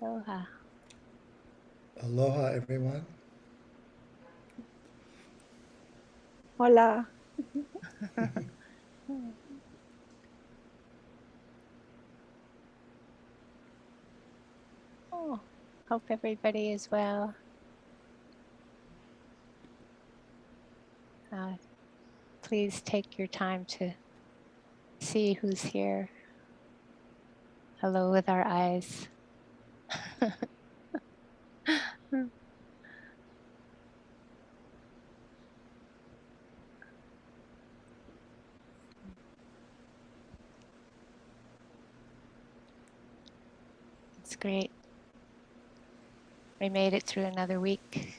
Aloha. Aloha, everyone. Hola. Oh, hope everybody is well. Uh, please take your time to see who's here. Hello with our eyes. It's great. We made it through another week.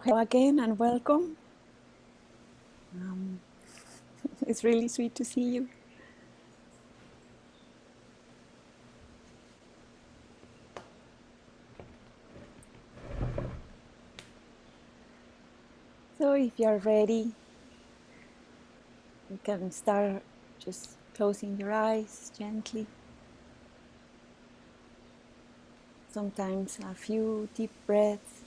Hello again and welcome. It's really sweet to see you. So if you're ready, you can start just closing your eyes gently. Sometimes a few deep breaths.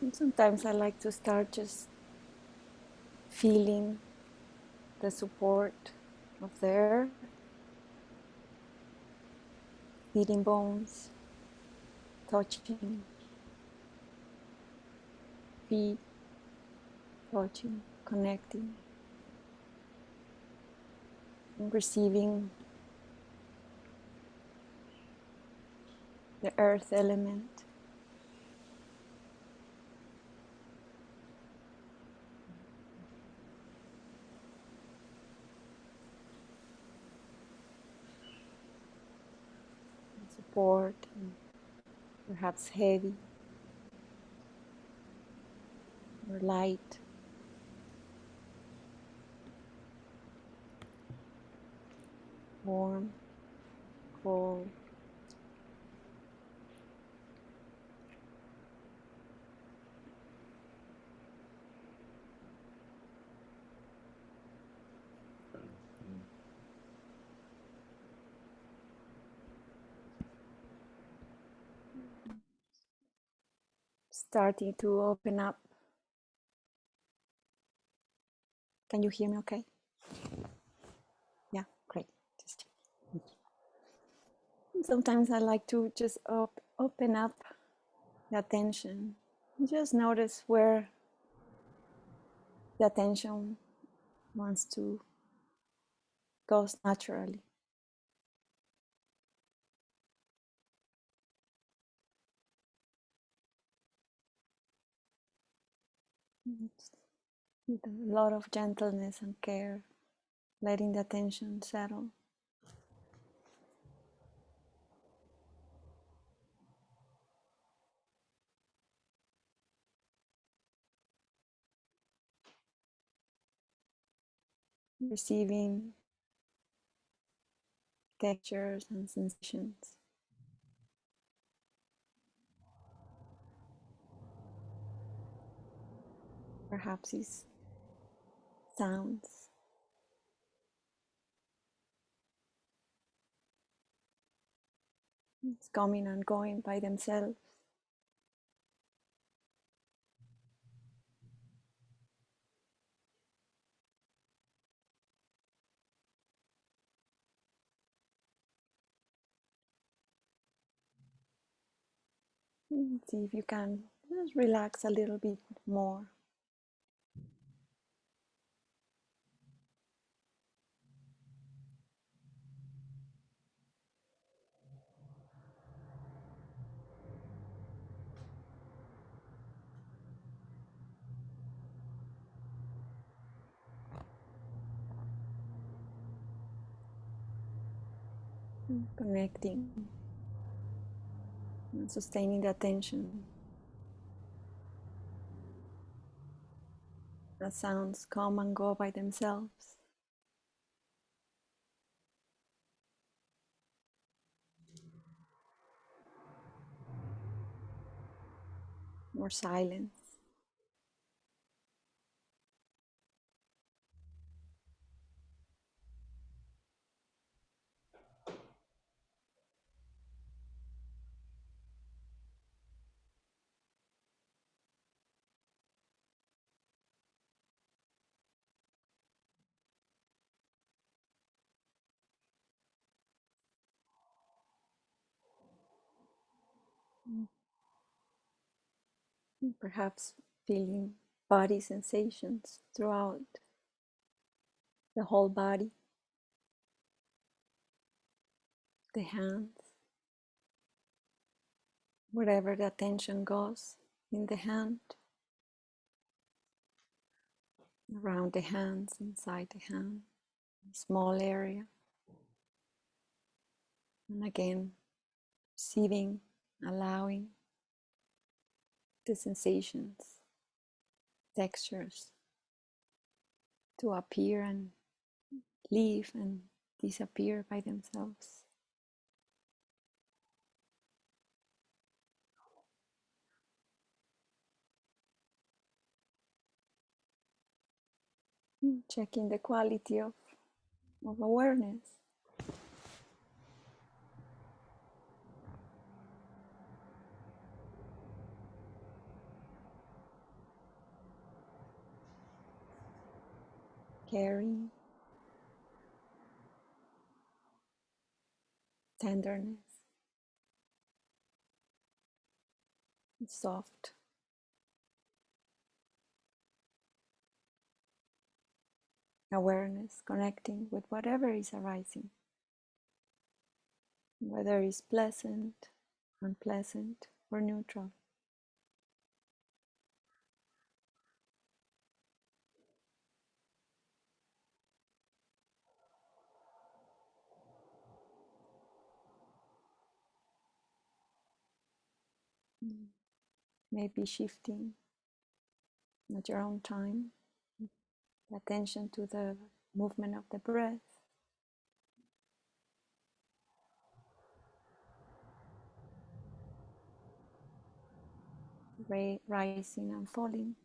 And sometimes I like to start just feeling the support of the earth, sitting bones, touching feet, touching, connecting, and receiving the earth element. Support, and perhaps heavy or light, warm, cold. Starting to open up. Can you hear me okay? Yeah, great. Just sometimes I like to just open up the attention. Just notice where the attention wants to go naturally. With a lot of gentleness and care, letting the attention settle. Receiving textures and sensations. Perhaps these sounds. It's coming and going by themselves. See if you can just relax a little bit more. Connecting and sustaining the attention. The sounds come and go by themselves. More silence. Perhaps feeling body sensations throughout the whole body, the hands, wherever the attention goes in the hand, around the hands, inside the hand, a small area. And again, receiving, allowing the sensations, textures to appear and leave and disappear by themselves. Checking the quality of awareness. Caring, tenderness, soft. Awareness, connecting with whatever is arising, whether it's pleasant, unpleasant, or neutral. Maybe shifting at your own time, attention to the movement of the breath, rising and falling.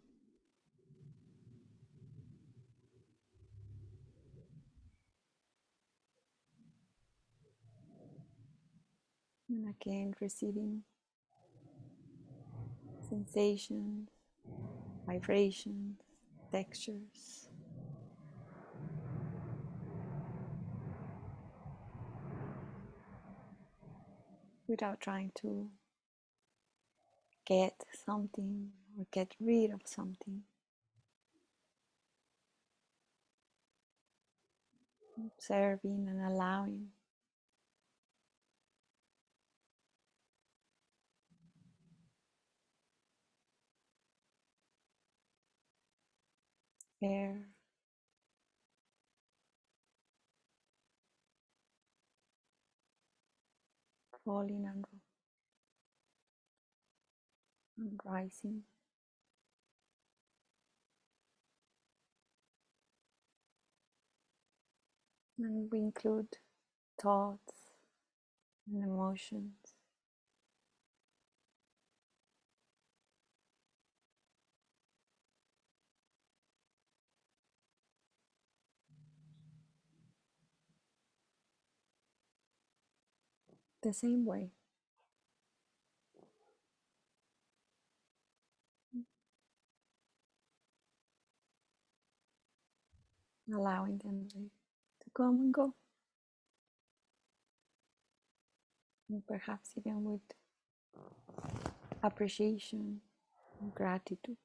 And again, receiving sensations, vibrations, textures. Without trying to get something or get rid of something. Observing and allowing. Air. Falling and rising. And we include thoughts and emotions. The same way. Allowing them to come and go. And perhaps even with appreciation, gratitude.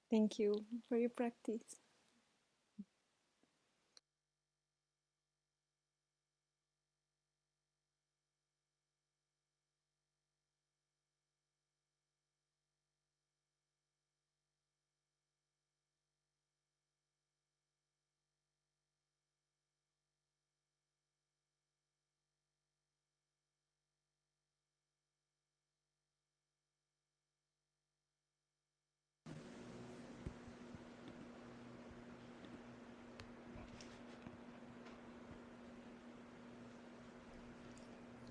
Thank you for your practice.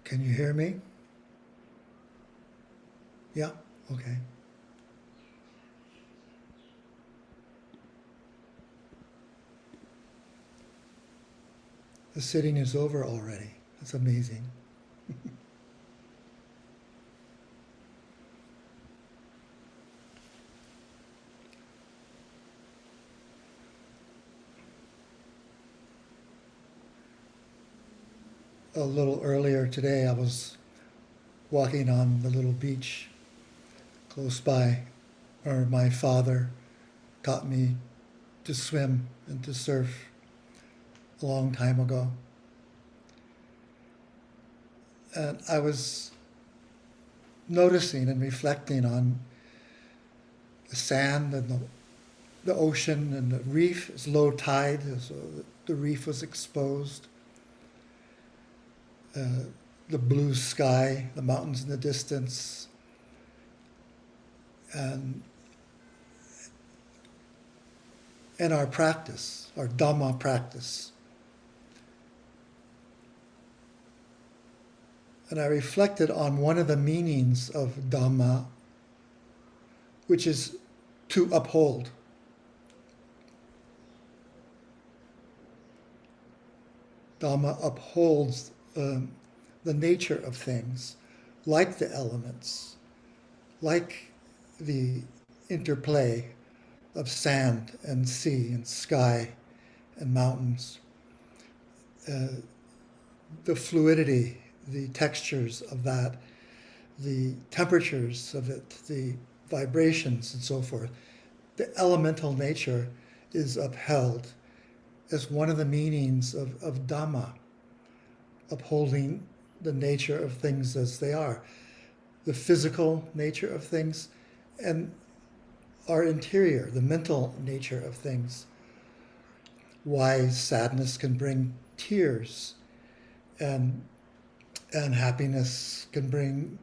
Can you hear me? Yeah, okay. The sitting is over already. That's amazing. A little earlier today, I was walking on the little beach close by, where my father taught me to swim and to surf a long time ago. And I was noticing and reflecting on the sand and the ocean and the reef. It's low tide, so the reef was exposed. The blue sky, the mountains in the distance, and our practice, our Dhamma practice. And I reflected on one of the meanings of Dhamma, which is to uphold. Dhamma upholds the nature of things, like the elements, like the interplay of sand and sea and sky and mountains, the fluidity, the textures of that, the temperatures of it, the vibrations and so forth. The elemental nature is upheld as one of the meanings of Dhamma, upholding the nature of things as they are, the physical nature of things, and our interior, the mental nature of things. Why sadness can bring tears, and happiness can bring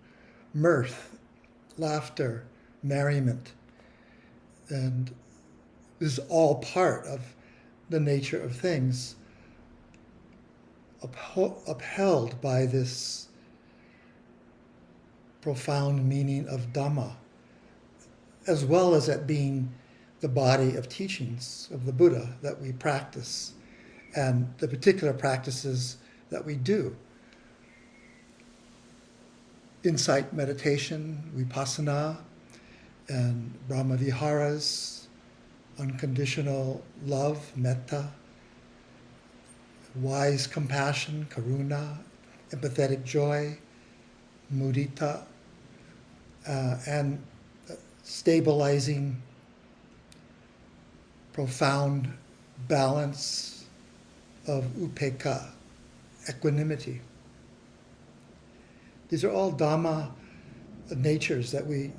mirth, laughter, merriment. And this is all part of the nature of things, upheld by this profound meaning of Dhamma, as well as it being the body of teachings of the Buddha that we practice, and the particular practices that we do. Insight meditation, Vipassana, and Brahma Viharas, unconditional love, metta, wise compassion, karuna, empathetic joy, mudita, and stabilizing, profound balance of upekkha, equanimity. These are all Dhamma natures that we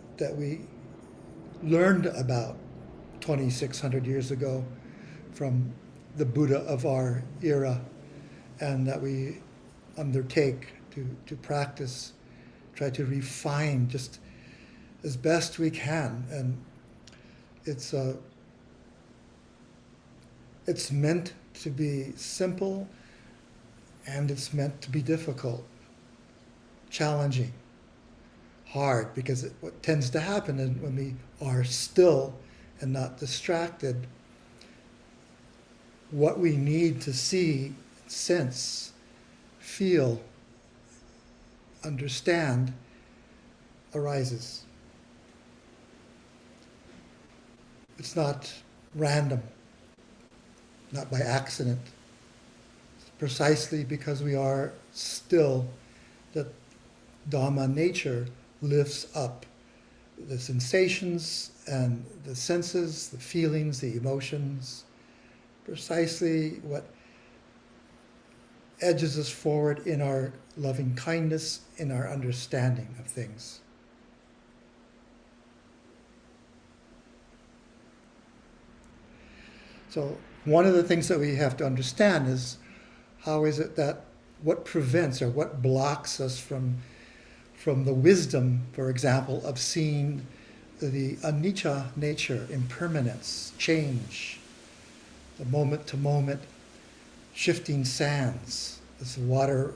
learned about 2,600 years ago from the Buddha of our era, and that we undertake to practice, try to refine just as best we can. And it's meant to be simple, and it's meant to be difficult, challenging, hard, because what tends to happen is when we are still and not distracted, what we need to see, sense, feel, understand arises. It's not random, not by accident. It's precisely because we are still that Dhamma nature lifts up the sensations and the senses, the feelings, the emotions, precisely what edges us forward in our loving kindness, in our understanding of things. So one of the things that we have to understand is how is it that what prevents or what blocks us from the wisdom, for example, of seeing the anicca nature, impermanence, change, the moment to moment shifting sands. As the water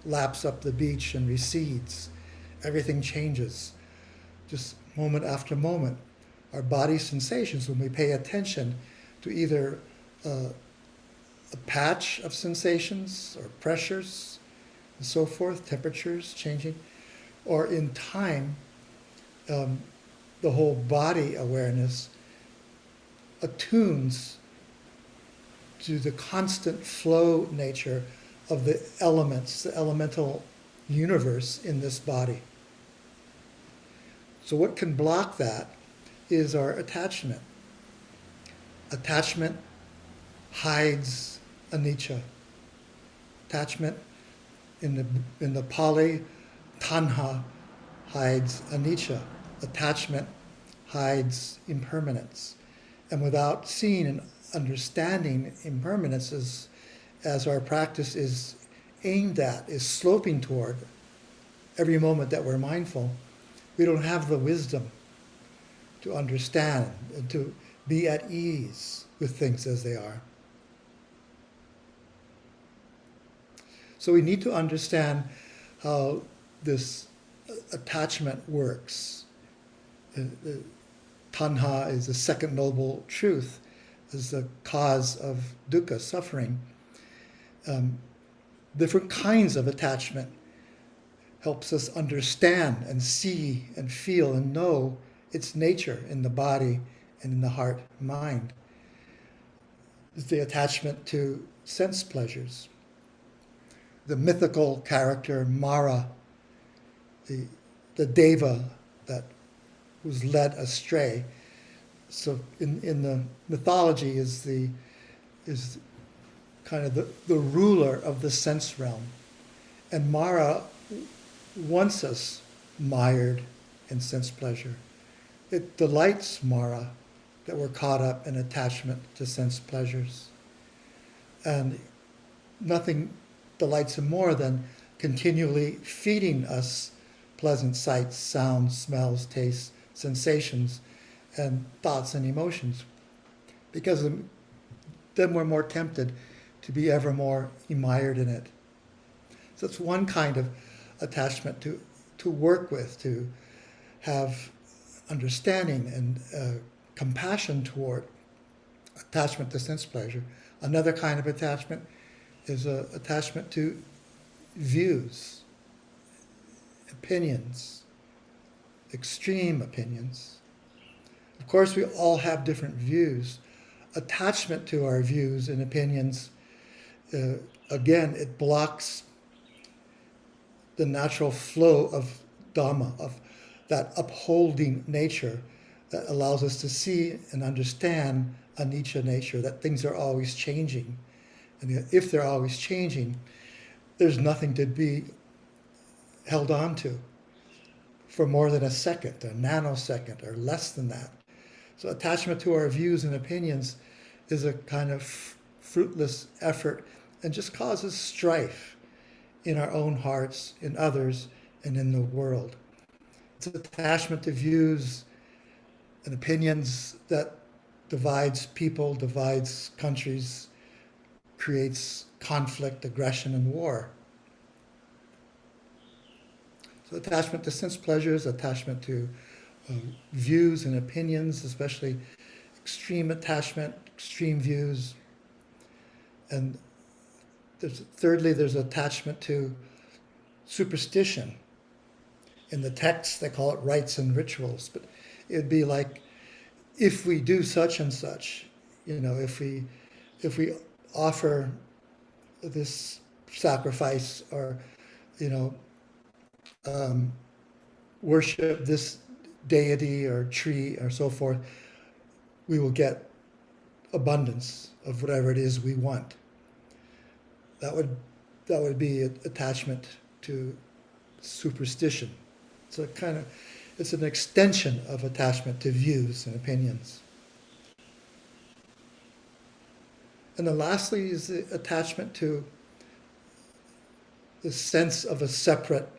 laps up the beach and recedes, everything changes. Just moment after moment. Our body sensations, when we pay attention to either a patch of sensations or pressures and so forth, temperatures changing, or in time, the whole body awareness attunes to the constant flow nature of the elements, the elemental universe in this body. So what can block that is our attachment. Attachment hides anicca. Attachment in the Pali, tanha hides anicca. Attachment hides impermanence. And without seeing and understanding impermanence as our practice is aimed at, is sloping toward every moment that we're mindful, we don't have the wisdom to understand and to be at ease with things as they are. So we need to understand how this attachment works. Tanha is the second noble truth, as the cause of dukkha, suffering. Different kinds of attachment helps us understand and see and feel and know its nature in the body and in the heart and mind. It's the attachment to sense pleasures. The mythical character Mara, the deva that was led astray. So in the mythology is kind of the ruler of the sense realm. And Mara wants us mired in sense pleasure. It delights Mara that we're caught up in attachment to sense pleasures. And nothing delights him more than continually feeding us pleasant sights, sounds, smells, tastes, sensations, and thoughts and emotions. Because then we're more tempted to be ever more mired in it. So it's one kind of attachment to work with, to have understanding and compassion toward, attachment to sense pleasure. Another kind of attachment is attachment to views, opinions, extreme opinions. Of course, we all have different views. Attachment to our views and opinions, again, it blocks the natural flow of Dhamma, of that upholding nature that allows us to see and understand anicca nature, that things are always changing. And if they're always changing, there's nothing to be held on to for more than a second, a nanosecond, or less than that. So attachment to our views and opinions is a kind of fruitless effort and just causes strife in our own hearts, in others, and in the world. It's attachment to views and opinions that divides people, divides countries, creates conflict, aggression, and war. So attachment to sense pleasures, attachment to views and opinions, especially extreme attachment, extreme views, and Thirdly, there's attachment to superstition. In the text, they call it rites and rituals, but it'd be like, if we do such and such, if we offer this sacrifice, or you know worship this deity or tree or so forth, we will get abundance of whatever it is we want. That would be attachment to superstition. It's an extension of attachment to views and opinions. And then lastly is the attachment to the sense of a separate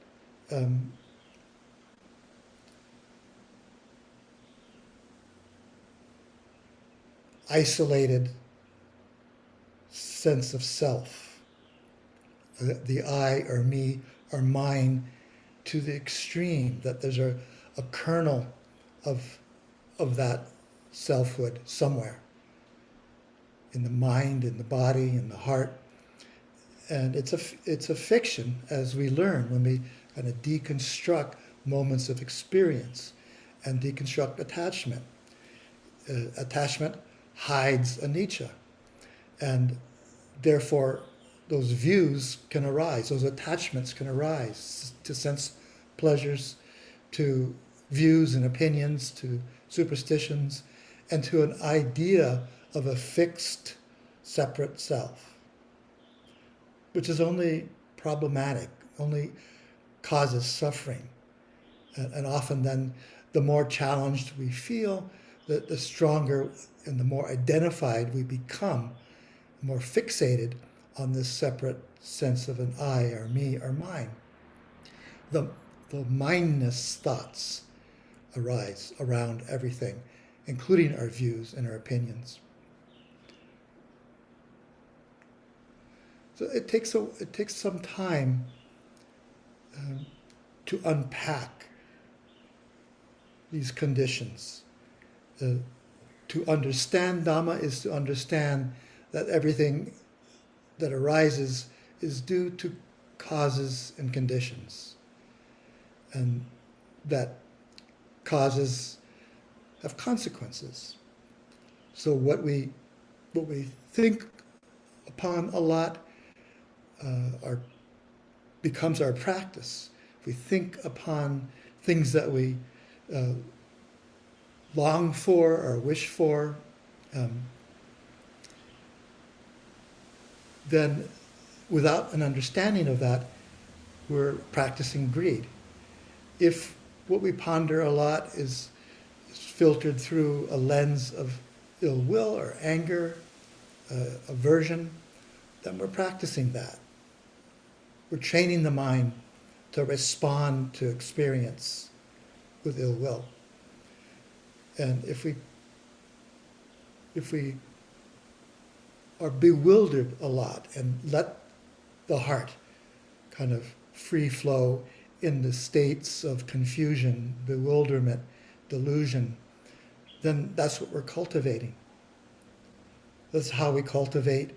isolated sense of self. The I or me or mine, to the extreme that there's a kernel of that selfhood somewhere in the mind, in the body, in the heart. And it's a fiction, as we learn when we kind of deconstruct moments of experience and deconstruct attachment. Attachment hides anicca, and therefore those views can arise, those attachments can arise to sense pleasures, to views and opinions, to superstitions, and to an idea of a fixed, separate self, which is only problematic, only causes suffering. And often then, the more challenged we feel, the stronger and the more identified we become, more fixated on this separate sense of an I or me or mine. The mindness thoughts arise around everything, including our views and our opinions. So it takes some time to unpack these conditions. To understand Dhamma is to understand that everything that arises is due to causes and conditions, and that causes have consequences. So what we think upon a lot becomes our practice. If we think upon things that we long for or wish for, then without an understanding of that, we're practicing greed. If what we ponder a lot is filtered through a lens of ill will or anger, aversion, then we're practicing that. We're training the mind to respond to experience with ill will. And if we are bewildered a lot and let the heart kind of free flow in the states of confusion, bewilderment, delusion, then that's what we're cultivating. That's how we cultivate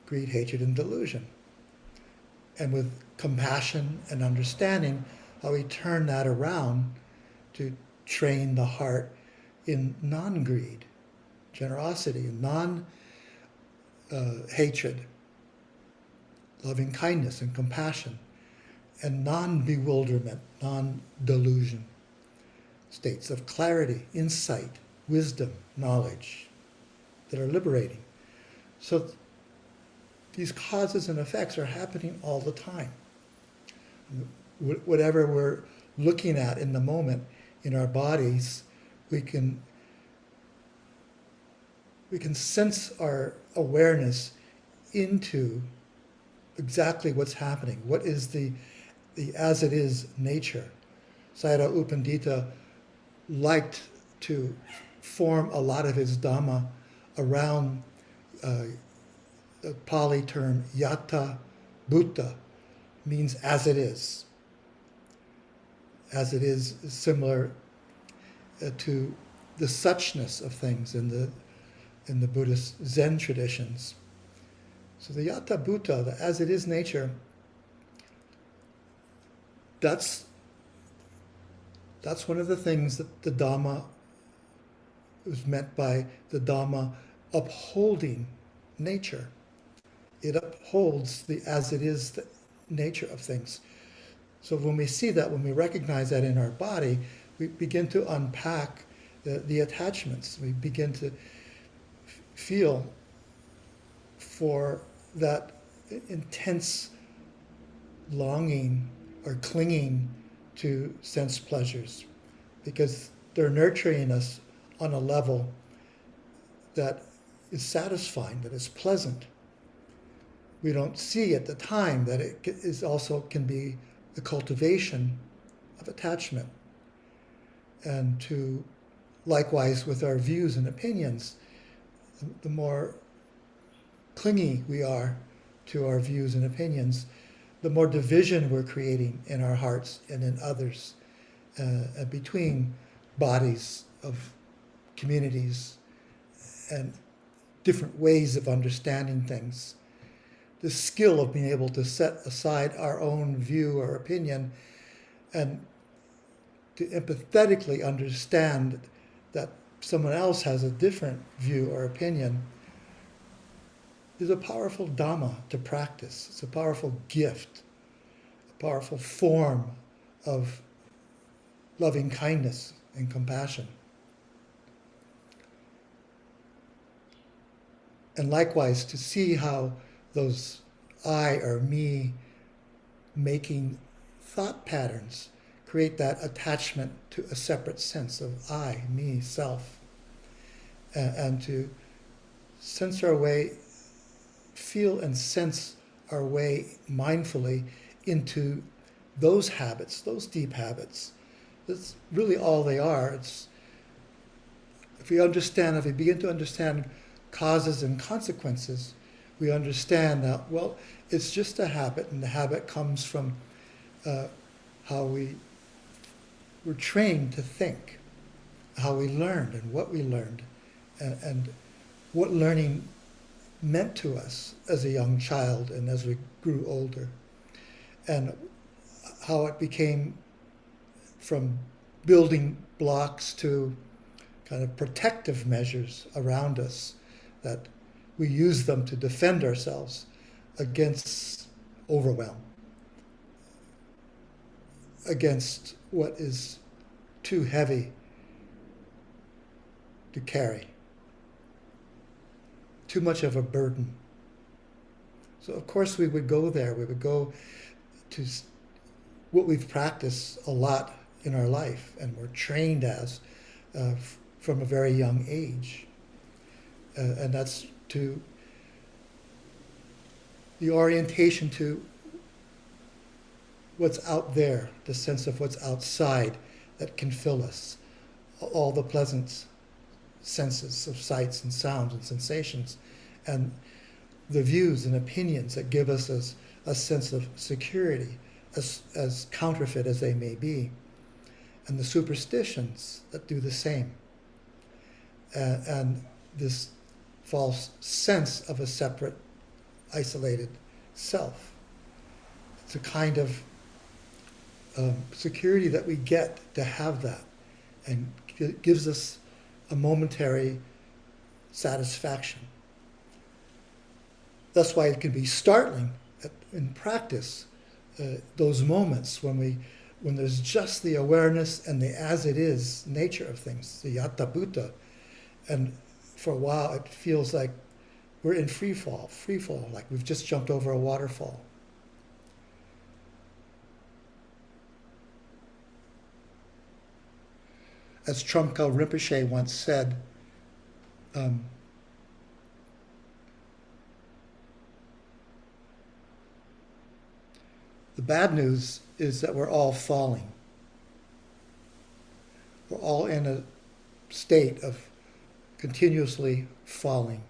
greed, hatred, and delusion. And with compassion and understanding, how we turn that around to train the heart in non-greed, generosity, non-hatred, loving kindness and compassion, and non-bewilderment, non-delusion, states of clarity, insight, wisdom, knowledge that are liberating. So these causes and effects are happening all the time. Whatever we're looking at in the moment in our bodies, we can sense our awareness into exactly what's happening. What is the as it is nature? Sayadaw U Pandita liked to form a lot of his Dhamma around the Pali term yata bhuta, means as it is. As it is similar to the suchness of things in the Buddhist Zen traditions. So the Yata Bhuta, the as it is nature, that's one of the things that the Dhamma was meant by the Dhamma upholding nature. It upholds the as it is the nature of things. So when we see that, when we recognize that in our body, we begin to unpack the attachments. We begin to feel for that intense longing or clinging to sense pleasures, because they're nurturing us on a level that is satisfying, that is pleasant. We don't see at the time that it is also can be the cultivation of attachment. And to likewise with our views and opinions, the more clingy we are to our views and opinions, the more division we're creating in our hearts and in others, between bodies of communities and different ways of understanding things. The skill of being able to set aside our own view or opinion and to empathetically understand that someone else has a different view or opinion is a powerful Dhamma to practice. It's a powerful gift, a powerful form of loving kindness and compassion. And likewise, to see how those I or me making thought patterns create that attachment to a separate sense of I, me, self, and to sense our way, feel and sense our way mindfully into those habits, those deep habits. That's really all they are. It's, if we begin to understand causes and consequences, we understand that, well, it's just a habit, and the habit comes from how we were trained to think, how we learned and what we learned, and what learning meant to us as a young child and as we grew older, and how it became from building blocks to kind of protective measures around us, that we use them to defend ourselves against overwhelm, against what is too heavy to carry, too much of a burden. So of course we would go there. We would go to what we've practiced a lot in our life and we're trained as from a very young age. And that's to the orientation to what's out there, the sense of what's outside that can fill us, all the pleasant senses of sights and sounds and sensations, and the views and opinions that give us a sense of security, as counterfeit as they may be, and the superstitions that do the same, and this false sense of a separate, isolated self. It's a kind of security that we get to have that, and it gives us a momentary satisfaction. That's why it can be startling in practice, those moments when there's just the awareness and the as it is nature of things, the Yata Bhuta, and for a while it feels like we're in free fall, like we've just jumped over a waterfall. As Trungpa Rinpoche once said, the bad news is that we're all falling. We're all in a state of continuously falling.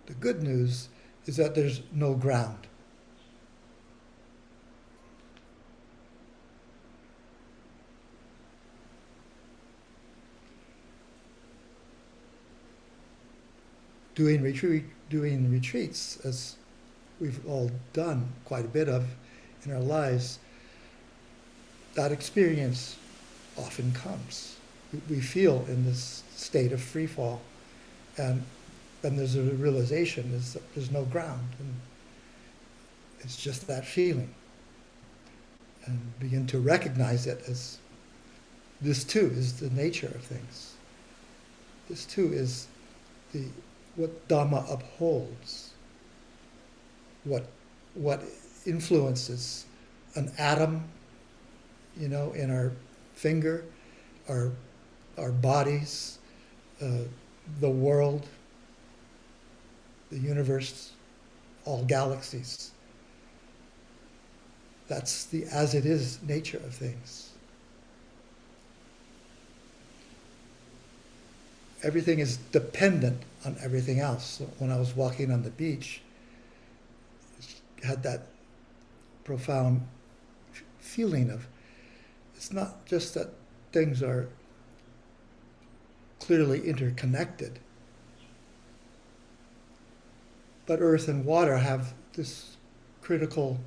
The good news is that there's no ground. Doing retreats, as we've all done quite a bit of in our lives, that experience often comes. We feel in this state of free fall, and then there's a realization is that there's no ground, and it's just that feeling. And begin to recognize it as this too is the nature of things. This too is what Dhamma upholds, what influences an atom, in our finger, our bodies, the world, the universe, all galaxies. That's the as it is nature of things. Everything is dependent on everything else. So when I was walking on the beach, I had that profound feeling of, it's not just that things are clearly interconnected, but earth and water have this critical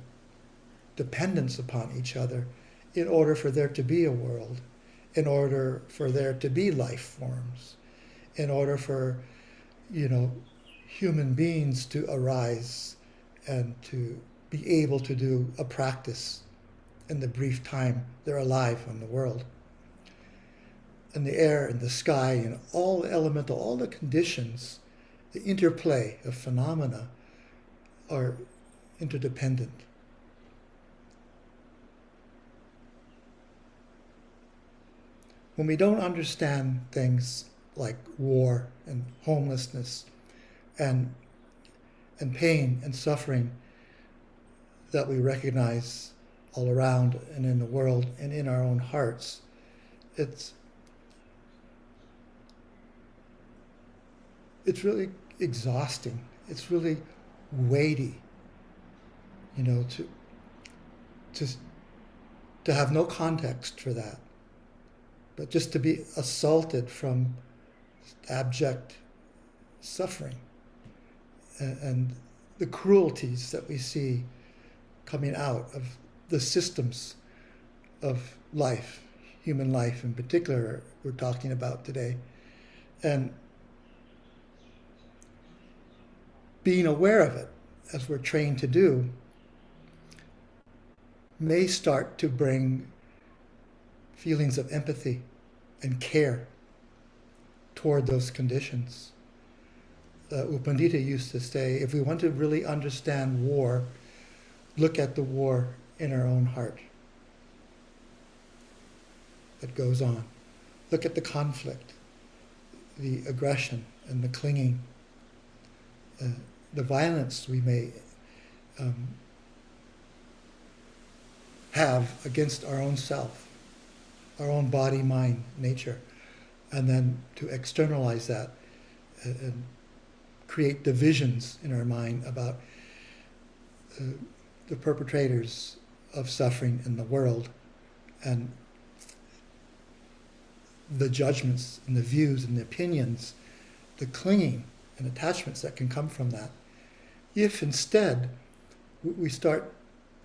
dependence upon each other in order for there to be a world, in order for there to be life forms, in order for, human beings to arise and to be able to do a practice in the brief time they're alive on the world. And the air and the sky and all the elemental, all the conditions, the interplay of phenomena are interdependent. When we don't understand things like war and homelessness and pain and suffering that we recognize all around and in the world and in our own hearts, it's really exhausting. It's really weighty, to have no context for that, but just to be assaulted from abject suffering and the cruelties that we see coming out of the systems of life, human life in particular, we're talking about today. And being aware of it, as we're trained to do, may start to bring feelings of empathy and care toward those conditions. U Pandita used to say, if we want to really understand war, look at the war in our own heart that goes on. Look at the conflict, the aggression and the clinging, the violence we may have against our own self, our own body, mind, nature, and then to externalize that and create divisions in our mind about the perpetrators of suffering in the world and the judgments and the views and the opinions, the clinging and attachments that can come from that. If instead we start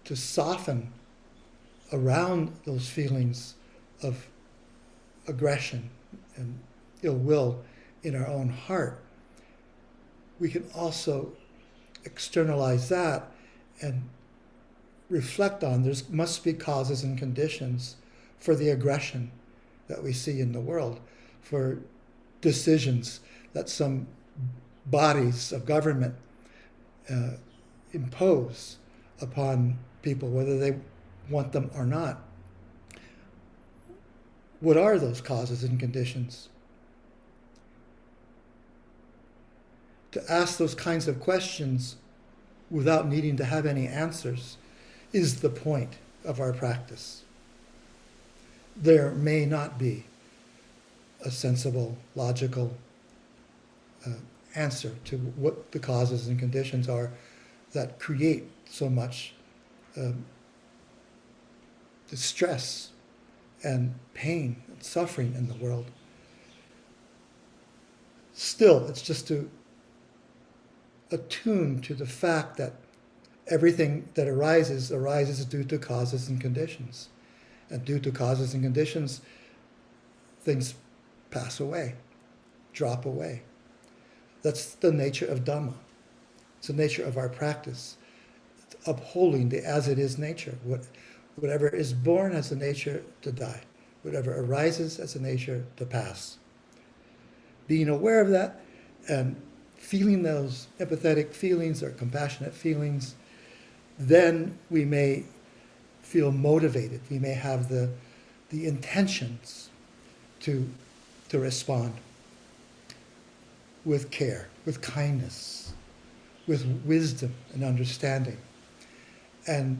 to soften around those feelings of aggression and ill will in our own heart, we can also externalize that and reflect on there must be causes and conditions for the aggression that we see in the world, for decisions that some bodies of government impose upon people, whether they want them or not. What are those causes and conditions? To ask those kinds of questions without needing to have any answers is the point of our practice. There may not be a sensible, logical answer to what the causes and conditions are that create so much distress and pain and suffering in the world. Still, it's just to attune to the fact that everything that arises due to causes and conditions. And due to causes and conditions, things pass away, drop away. That's the nature of Dhamma. It's the nature of our practice. It's upholding the as-it-is nature. Whatever is born has the nature to die. Whatever arises has the nature to pass. Being aware of that and feeling those empathetic feelings or compassionate feelings, then we may feel motivated. We may have the intentions to respond with care, with kindness, with wisdom and understanding. And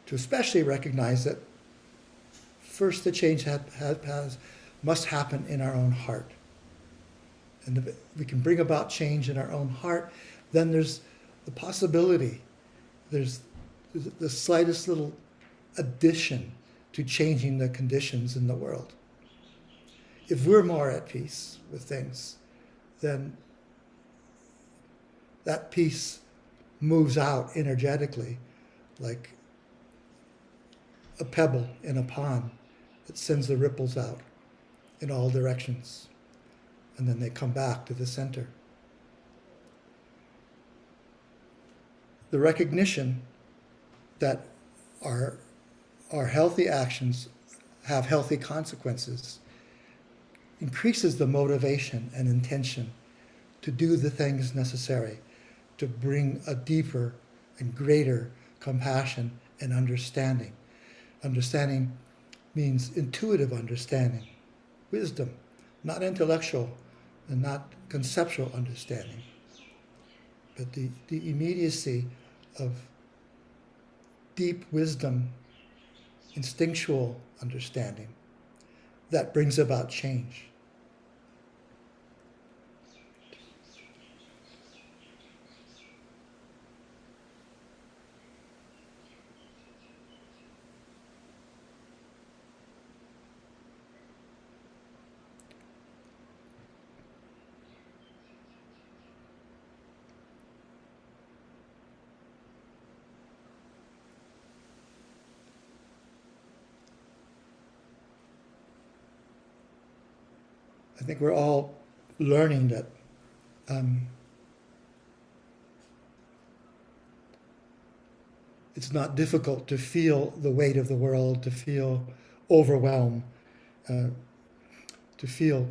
to especially recognize that first the change must happen in our own heart. And if we can bring about change in our own heart, then there's the possibility, there's the slightest little addition to changing the conditions in the world. If we're more at peace with things, then that peace moves out energetically like a pebble in a pond that sends the ripples out in all directions. And then they come back to the center. The recognition that our healthy actions have healthy consequences increases the motivation and intention to do the things necessary to bring a deeper and greater compassion and understanding. Understanding means intuitive understanding, wisdom, not intellectual and not conceptual understanding, but the immediacy of deep wisdom, instinctual understanding that brings about change. I think we're all learning that it's not difficult to feel the weight of the world, to feel overwhelmed, to feel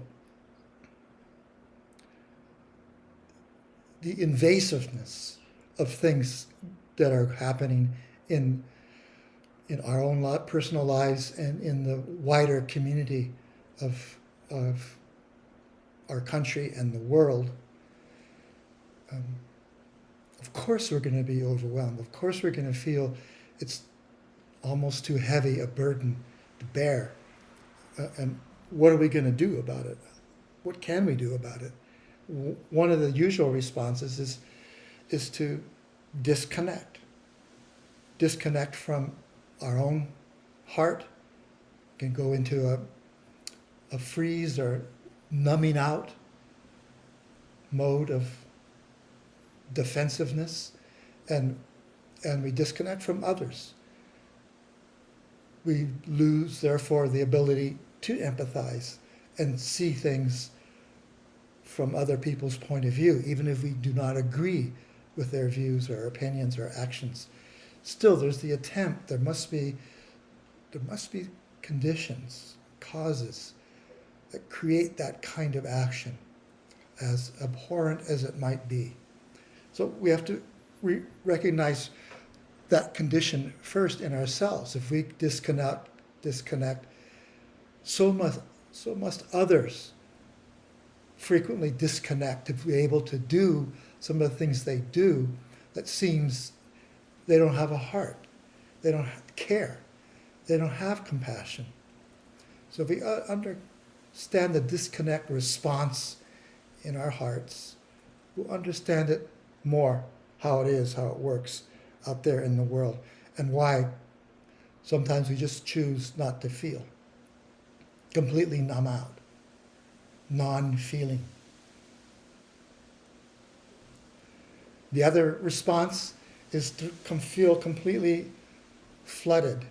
the invasiveness of things that are happening in our own personal lives and in the wider community of our country and the world. Of course we're going to be overwhelmed. Of course we're going to feel it's almost too heavy a burden to bear. And what are we going to do about it? What can we do about it? One of the usual responses is to disconnect. Disconnect from our own heart. Can go into a freeze or numbing out mode of defensiveness, and we disconnect from others. We lose, therefore, the ability to empathize and see things from other people's point of view, even if we do not agree with their views or opinions or actions. Still, there's the attempt. There must be conditions, causes that create that kind of action, as abhorrent as it might be. So we have to recognize that condition first in ourselves. If we disconnect, so must others frequently disconnect to be able to do some of the things they do that seems they don't have a heart, they don't care, they don't have compassion. So if we understand the disconnect response in our hearts, we'll understand it more, how it is, how it works out there in the world, and why sometimes we just choose not to feel. Completely numb out, non-feeling. The other response is to feel completely flooded,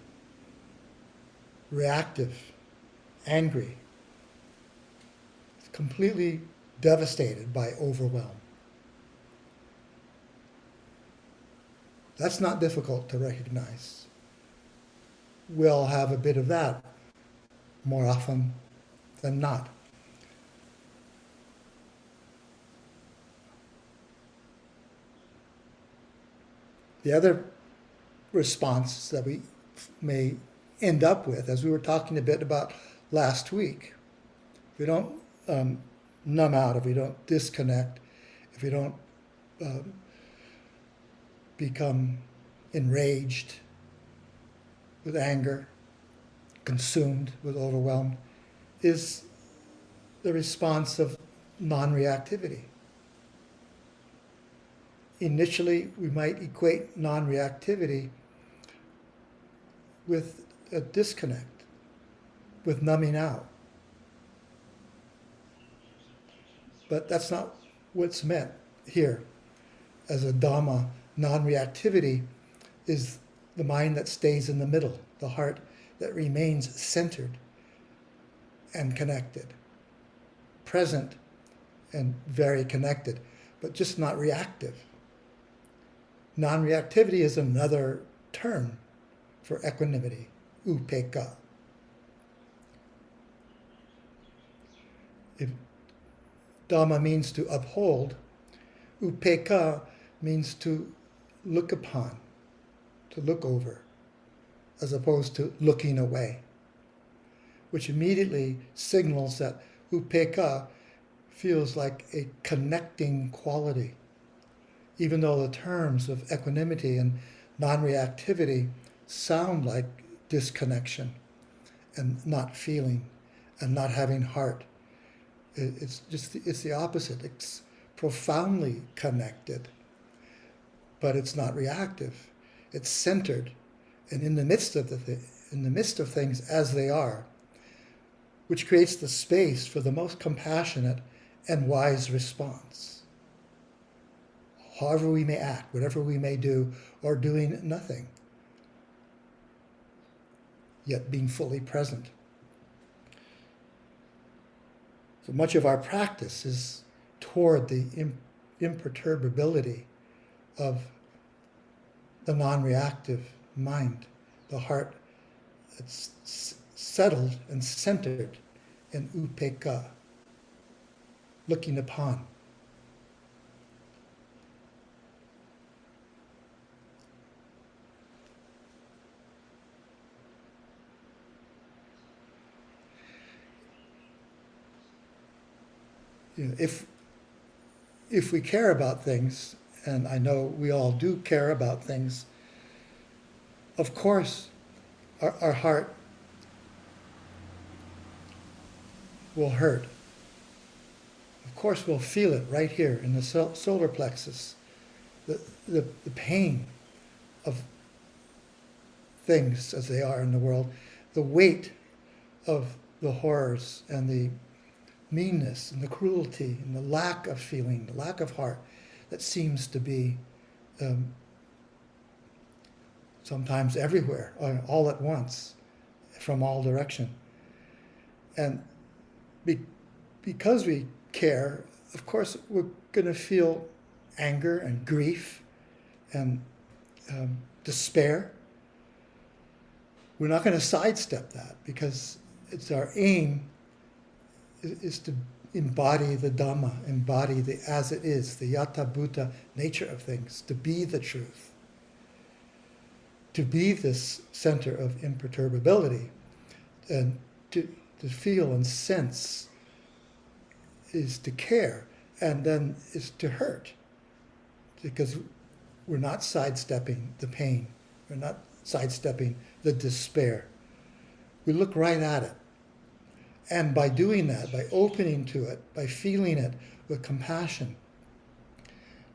reactive, angry, completely devastated by overwhelm. That's not difficult to recognize. We'll have a bit of that more often than not. The other response that we may end up with, as we were talking a bit about last week, if we don't numb out, if we don't disconnect, if we don't become enraged with anger, consumed with overwhelm, is the response of non-reactivity. Initially, we might equate non-reactivity with a disconnect, with numbing out. But that's not what's meant here. As a Dhamma, non-reactivity is the mind that stays in the middle, the heart that remains centered and connected, present and very connected, but just not reactive. Non-reactivity is another term for equanimity, upekkha. If Dhamma means to uphold, upekkha means to look upon, to look over, as opposed to looking away, which immediately signals that upekkha feels like a connecting quality, even though the terms of equanimity and non-reactivity sound like disconnection and not feeling and not having heart. It's the opposite. It's profoundly connected, but it's not reactive. It's centered and in the midst of things as they are, which creates the space for the most compassionate and wise response. However we may act, whatever we may do, or doing nothing, yet being fully present. So much of our practice is toward the imperturbability of the non-reactive mind, the heart that's settled and centered in upekkha, looking upon. If we care about things, and I know we all do care about things, of course our heart will hurt. Of course we'll feel it right here in the solar plexus, the pain of things as they are in the world, the weight of the horrors and the meanness and the cruelty and the lack of feeling, the lack of heart that seems to be sometimes everywhere, all at once, from all direction. And because we care, of course, we're going to feel anger and grief and despair. We're not going to sidestep that because it's our aim is to embody the Dhamma, embody the as it is, the yata bhuta nature of things, to be the truth, to be this center of imperturbability, and to feel and sense is to care, and then is to hurt, because we're not sidestepping the pain, we're not sidestepping the despair. We look right at it. And by doing that, by opening to it, by feeling it with compassion,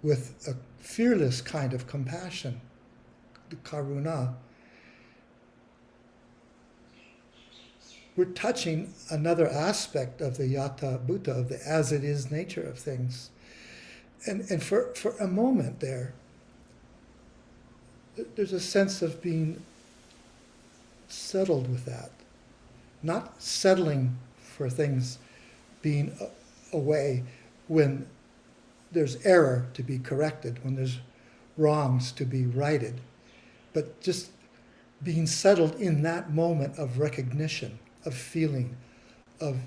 with a fearless kind of compassion, the karuna, we're touching another aspect of the yata bhuta, of the as it is nature of things. And for a moment there, there's a sense of being settled with that. Not settling for things being away when there's error to be corrected, when there's wrongs to be righted, but just being settled in that moment of recognition, of feeling, of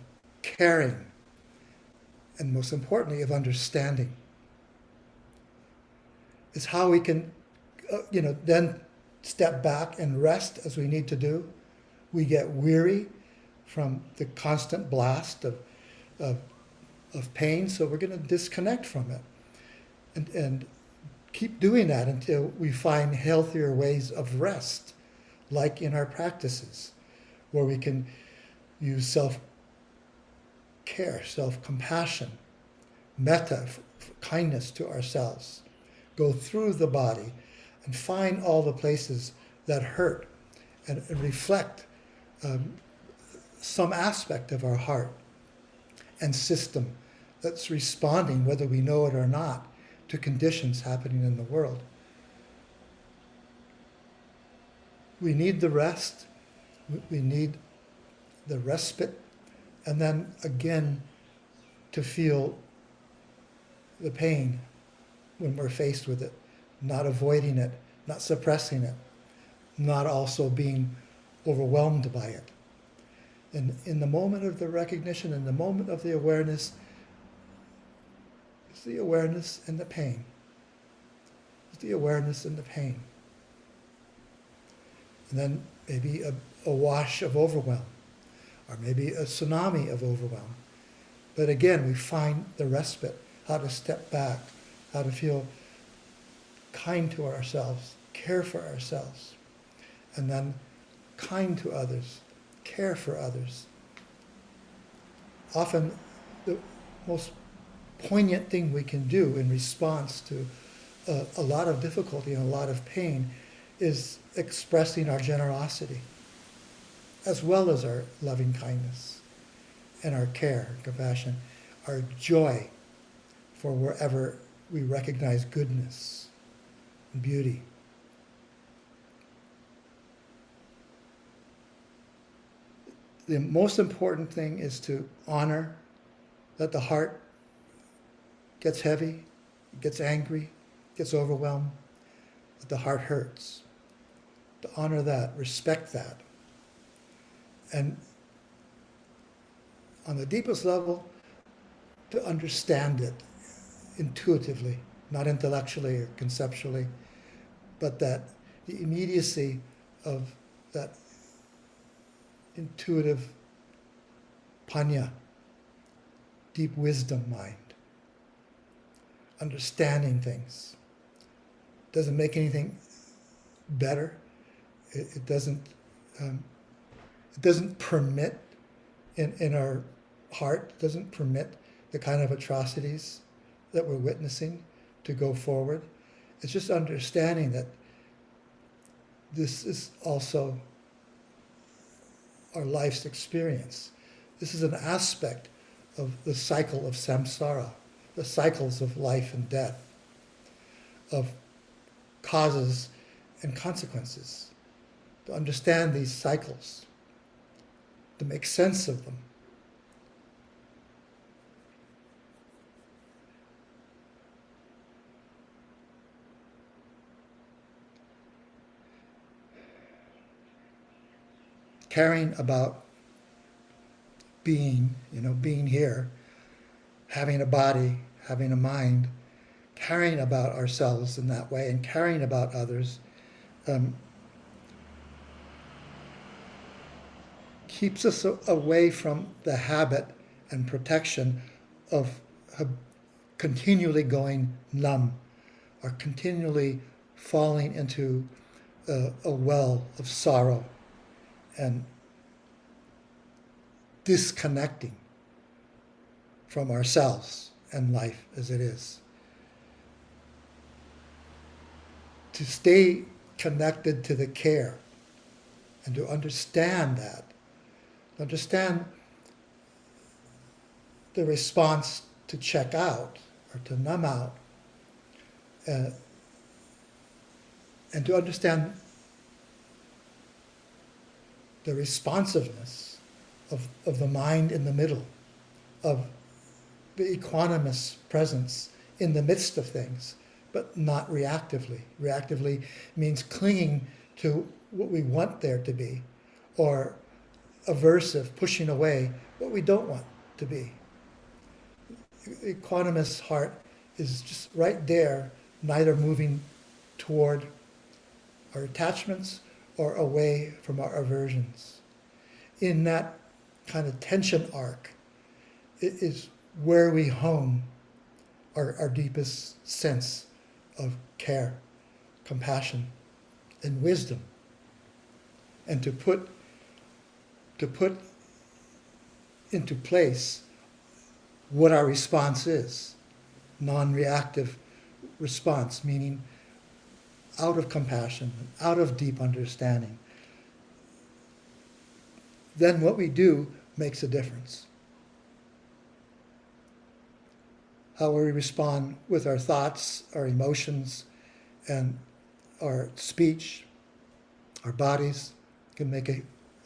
caring, and most importantly, of understanding. It's how we can, then step back and rest as we need to do. We get weary from the constant blast of pain, so we're going to disconnect from it and keep doing that until we find healthier ways of rest, like in our practices, where we can use self-care, self-compassion, metta, kindness to ourselves, go through the body and find all the places that hurt and reflect some aspect of our heart and system that's responding, whether we know it or not, to conditions happening in the world. We need the rest, we need the respite, and then again to feel the pain when we're faced with it, not avoiding it, not suppressing it, not also being overwhelmed by it. And in the moment of the recognition, in the moment of the awareness, it's the awareness and the pain. It's the awareness and the pain. And then maybe a wash of overwhelm, or maybe a tsunami of overwhelm. But again, we find the respite, how to step back, how to feel kind to ourselves, care for ourselves, and then kind to others, care for others. Often the most poignant thing we can do in response to a lot of difficulty and a lot of pain is expressing our generosity, as well as our loving kindness and our care, compassion, our joy for wherever we recognize goodness and beauty. The most important thing is to honor that the heart gets heavy, gets angry, gets overwhelmed, that the heart hurts. To honor that, respect that. And on the deepest level, to understand it intuitively, not intellectually or conceptually, but that the immediacy of that intuitive panya, deep wisdom mind, understanding things, doesn't make anything better. It doesn't permit in our heart, doesn't permit the kind of atrocities that we're witnessing to go forward. It's just understanding that this is also our life's experience. This is an aspect of the cycle of samsara, the cycles of life and death, of causes and consequences. To understand these cycles, to make sense of them. Caring about being, being here, having a body, having a mind, caring about ourselves in that way and caring about others keeps us away from the habit and protection of continually going numb or continually falling into a well of sorrow and disconnecting from ourselves and life as it is. To stay connected to the care and to understand that, understand the response to check out or to numb out, and and to understand the responsiveness of the mind in the middle, of the equanimous presence in the midst of things, but not reactively. Reactively means clinging to what we want there to be, or aversive, pushing away what we don't want to be. Equanimous heart is just right there, neither moving toward our attachments or away from our aversions. In that kind of tension arc, it is where we hone our deepest sense of care, compassion, and wisdom. And to put into place what our response is. Non-reactive response, meaning out of compassion, out of deep understanding. Then what we do makes a difference. How we respond with our thoughts, our emotions, and our speech, our bodies, can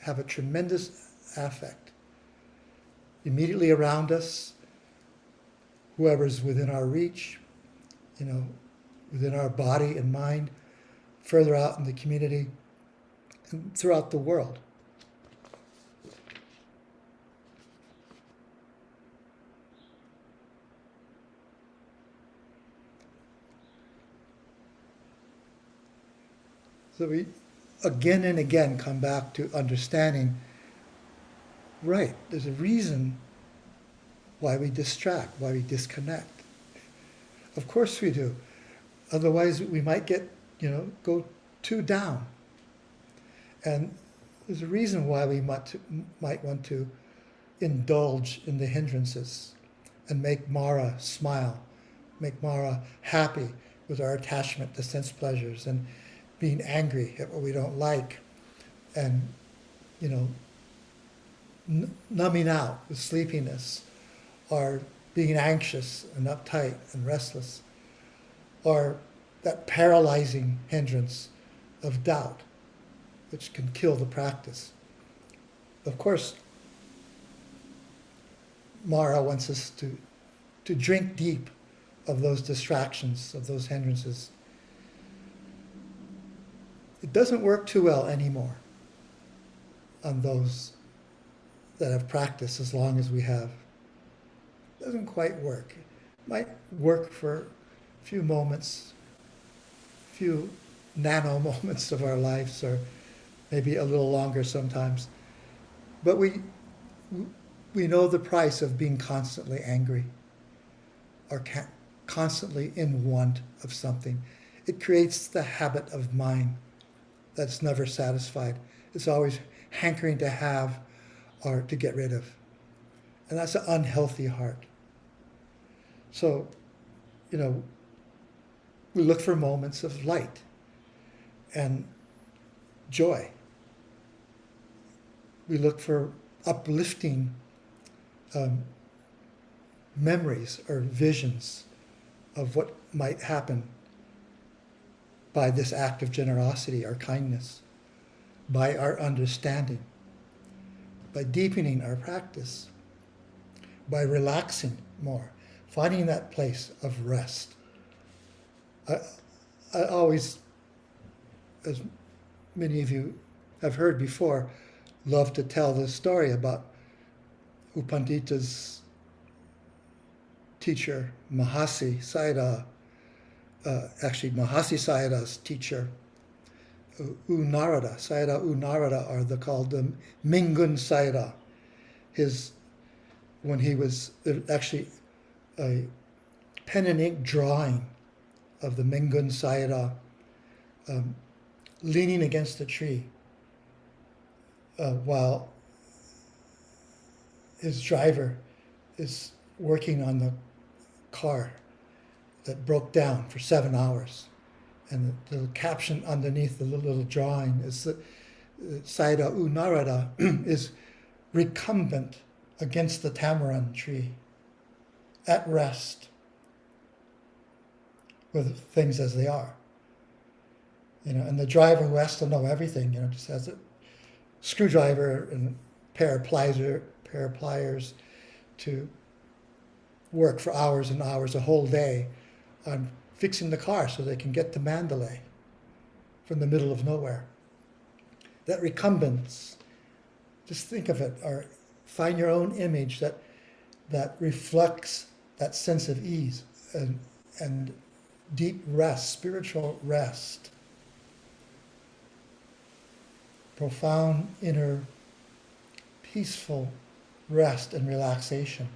have a tremendous affect. Immediately around us, whoever's within our reach, within our body and mind, further out in the community, and throughout the world. So we again and again come back to understanding, right, there's a reason why we distract, why we disconnect. Of course we do. Otherwise we might get, go too down. And there's a reason why we might want to indulge in the hindrances and make Mara smile, make Mara happy with our attachment to sense pleasures, and being angry at what we don't like, and numbing out with sleepiness, or being anxious and uptight and restless, or that paralyzing hindrance of doubt, which can kill the practice. Of course, Mara wants us to drink deep of those distractions, of those hindrances. It doesn't work too well anymore on those that have practiced as long as we have. It doesn't quite work. It might work for a few moments, a few nano moments of our lives, or maybe a little longer sometimes. But we know the price of being constantly angry, or constantly in want of something. It creates the habit of mind that's never satisfied. It's always hankering to have or to get rid of. And that's an unhealthy heart. So, we look for moments of light and joy. We look for uplifting memories or visions of what might happen by this act of generosity or kindness, by our understanding, by deepening our practice, by relaxing more, finding that place of rest. I always, as many of you have heard before, love to tell this story about U Pandita's teacher, Mahasi Sayadaw, Mahasi Sayadaw's teacher, U Narada, Sayadaw U Narada, are called the Mingun Sayadaw. When he was actually a pen and ink drawing of the Mingun Sayadaw leaning against a tree while his driver is working on the car that broke down for 7 hours. And the little caption underneath the little drawing is that Sayadaw U Narada is recumbent against the tamarind tree, at rest with things as they are. And the driver who has to know everything, just has a screwdriver and a pair of pliers to work for hours and hours, a whole day, on fixing the car so they can get to Mandalay from the middle of nowhere. That recumbence, just think of it, or find your own image that reflects that sense of ease and deep rest, spiritual rest, profound inner peaceful rest and relaxation.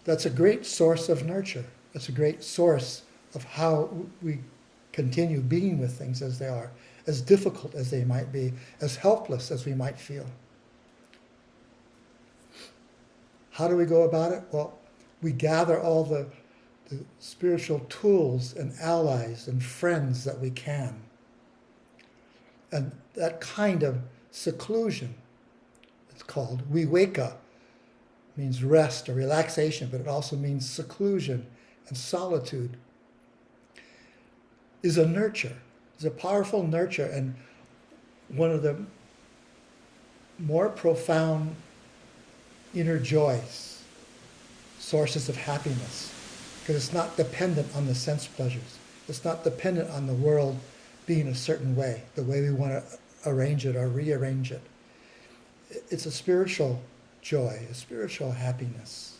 That's a great source of nurture. That's a great source of how we continue being with things as they are, as difficult as they might be, as helpless as we might feel. How do we go about it? Well, we gather all the spiritual tools and allies and friends that we can. And that kind of seclusion, it's called, viveka, means rest or relaxation, but it also means seclusion and solitude, is a nurture. It's a powerful nurture and one of the more profound inner joys, sources of happiness, because it's not dependent on the sense pleasures. It's not dependent on the world being a certain way, the way we want to arrange it or rearrange it. It's a spiritual joy, a spiritual happiness.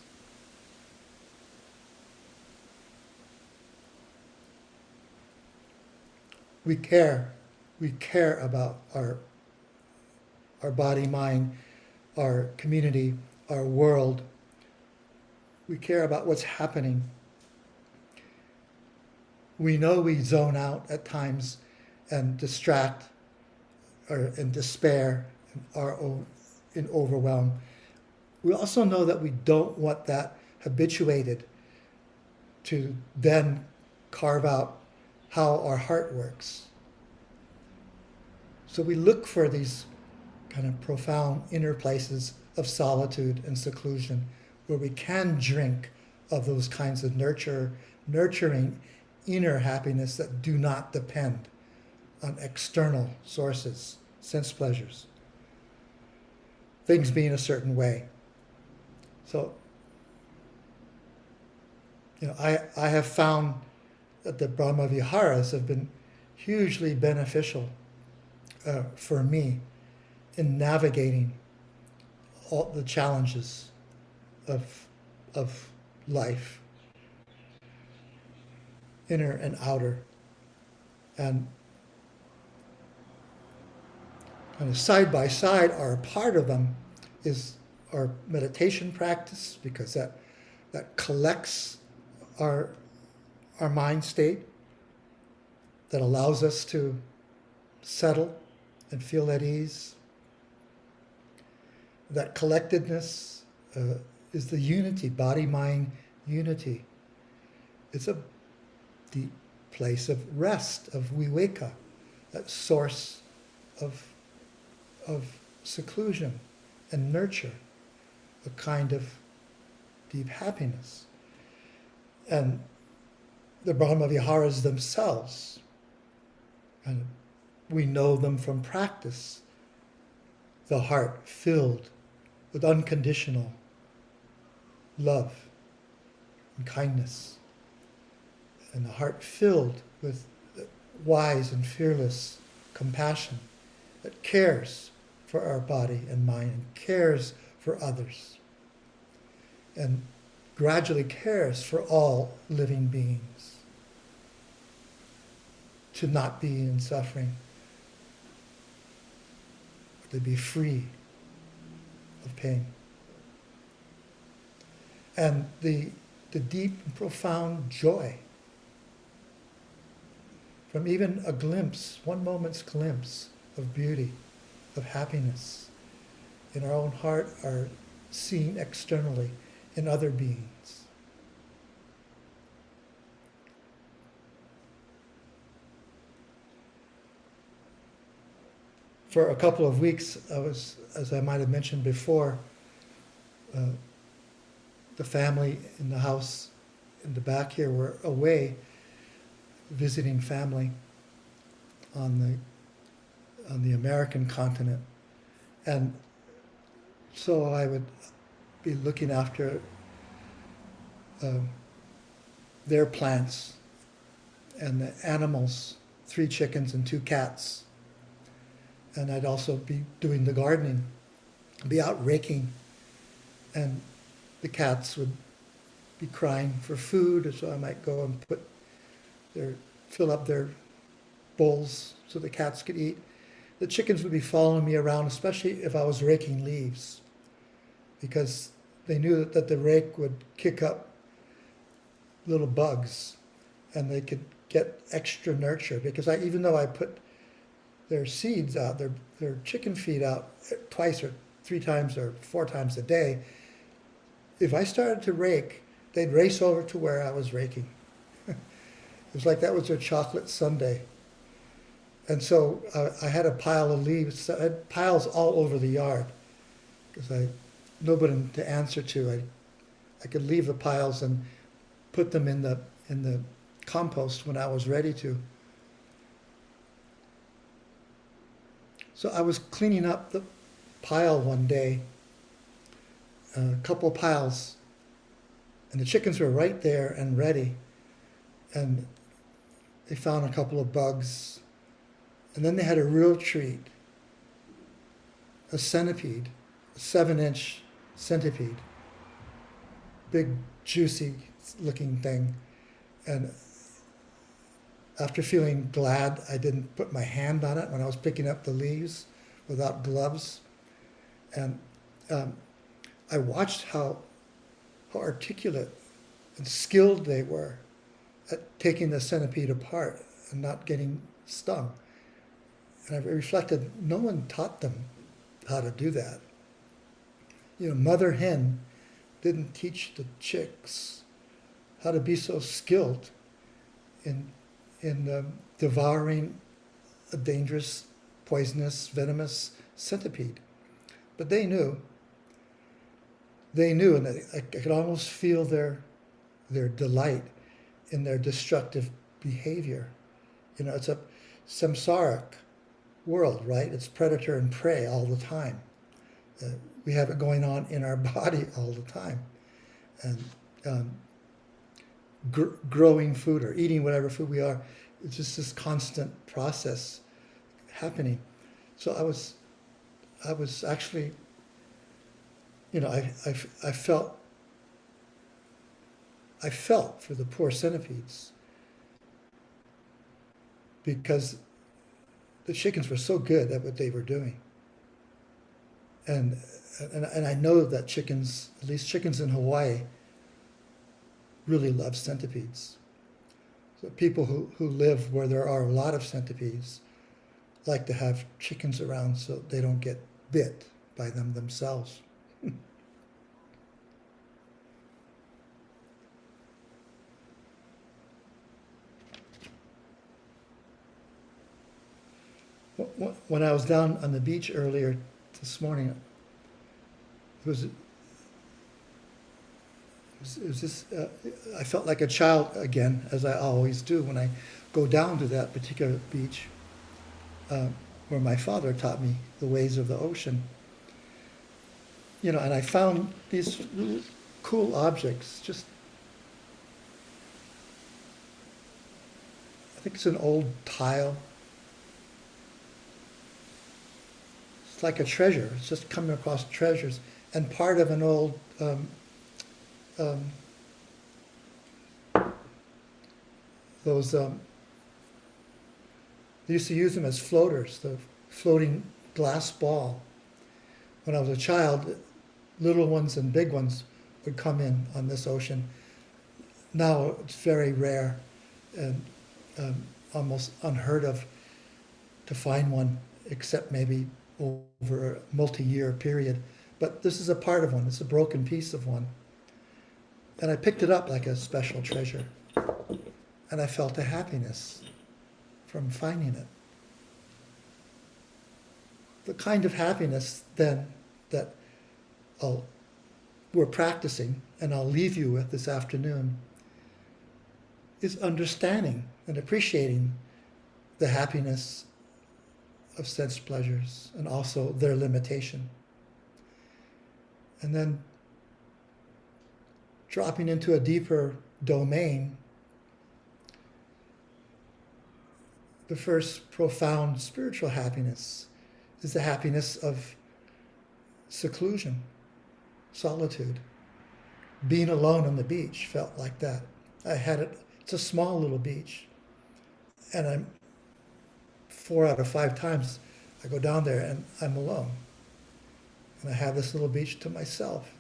We care about our body, mind, our community, our world. We care about what's happening. We know we zone out at times and distract or in despair or in overwhelm. We also know that we don't want that habituated to then carve out how our heart works. So we look for these kind of profound inner places of solitude and seclusion where we can drink of those kinds of nurturing inner happiness that do not depend on external sources, sense pleasures, things being a certain way. So, I have found that the Brahma Viharas have been hugely beneficial for me in navigating all the challenges of life, inner and outer. And kind of side by side, or a part of them, is our meditation practice, because that collects our mind state, that allows us to settle and feel at ease. That collectedness is the unity, body-mind unity. It's a deep place of rest, of viveka, that source of seclusion and nurture, a kind of deep happiness. And the Brahma Viharas themselves, and we know them from practice, the heart filled with unconditional love and kindness, and the heart filled with wise and fearless compassion that cares for our body and mind and cares for others and gradually cares for all living beings to not be in suffering, to be free of pain. And the deep and profound joy from even a glimpse, one moment's glimpse of beauty, of happiness in our own heart, are seen externally in other beings. For a couple of weeks, I was, as I might have mentioned before, the family in the house in the back here were away. visiting family on the American continent. And so I would be looking after their plants and the animals, 3 chickens and 2 cats. And I'd also be doing the gardening, be out raking, and the cats would be crying for food, so I might go and fill up their bowls so the cats could eat. The chickens would be following me around, especially if I was raking leaves, because they knew that the rake would kick up little bugs and they could get extra nurture, because even though I put their seeds out, their chicken feed out twice or 3 times or 4 times a day, if I started to rake, they'd race over to where I was raking. It was like that was their chocolate sundae. And so I had a pile of leaves. I had piles all over the yard because nobody to answer to. I could leave the piles and put them in the compost when I was ready to. So I was cleaning up the pile one day, a couple of piles, and the chickens were right there and ready. And they found a couple of bugs. And then they had a real treat, a centipede, a 7-inch centipede, big, juicy looking thing. And after feeling glad I didn't put my hand on it when I was picking up the leaves without gloves, and I watched how articulate and skilled they were at taking the centipede apart and not getting stung. And I reflected, no one taught them how to do that. Mother hen didn't teach the chicks how to be so skilled in devouring a dangerous, poisonous, venomous centipede. But they knew, and I could almost feel their delight in their destructive behavior. It's a samsaric world, right? It's predator and prey all the time. We have it going on in our body all the time. And growing food or eating whatever food we are, it's just this constant process happening. So I was actually, I felt for the poor centipedes, because the chickens were so good at what they were doing. And I know that chickens, at least chickens in Hawaii, really love centipedes. So people who live where there are a lot of centipedes like to have chickens around so they don't get bit by them themselves. When I was down on the beach earlier this morning, I felt like a child again, as I always do when I go down to that particular beach where my father taught me the ways of the ocean. And I found these really cool objects. I think it's an old tile. It's like a treasure. It's just coming across treasures, and part of an old they used to use them as floaters, the floating glass ball. When I was a child, little ones and big ones would come in on this ocean. Now it's very rare and almost unheard of to find one, except maybe over a multi-year period. But this is a part of one. It's a broken piece of one. And I picked it up like a special treasure. And I felt a happiness from finding it. The kind of happiness then that we're practicing, and I'll leave you with this afternoon, is understanding and appreciating the happiness of sense pleasures and also their limitation. And then dropping into a deeper domain, the first profound spiritual happiness is the happiness of seclusion, solitude. Being alone on the beach felt like that. I had it, it's a small little beach. And I'm 4 out of 5 times I go down there and I'm alone. And I have this little beach to myself.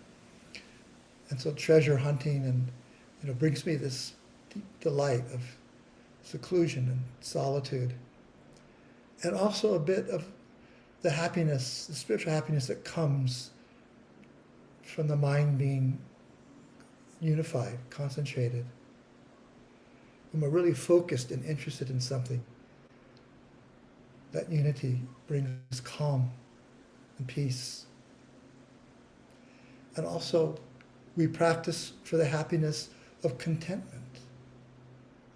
And so treasure hunting and brings me this deep delight of seclusion and solitude. And also a bit of the happiness, the spiritual happiness that comes from the mind being unified, concentrated. When we're really focused and interested in something, that unity brings calm and peace. And also, we practice for the happiness of contentment.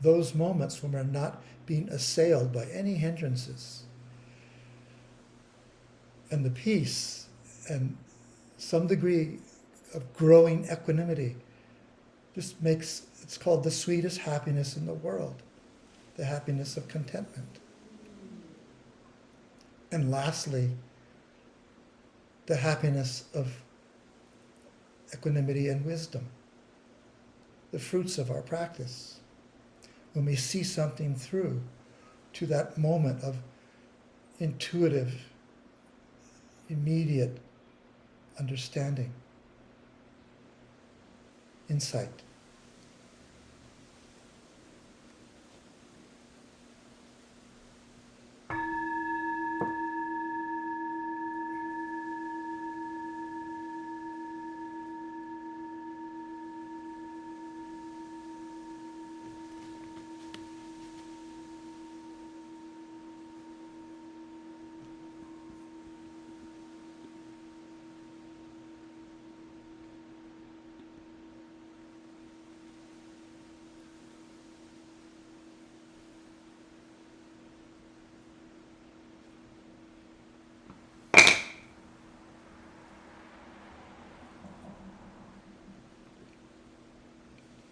Those moments when we're not being assailed by any hindrances. And the peace and some degree of growing equanimity just makes, it's called the sweetest happiness in the world, the happiness of contentment. And lastly, the happiness of equanimity and wisdom, the fruits of our practice. When we see something through to that moment of intuitive, immediate understanding, insight.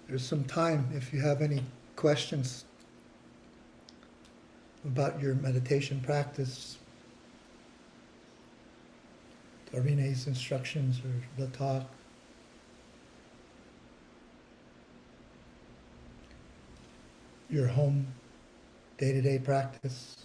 There's some time if you have any questions about your meditation practice, Darine's instructions or the talk. Your home day-to-day practice.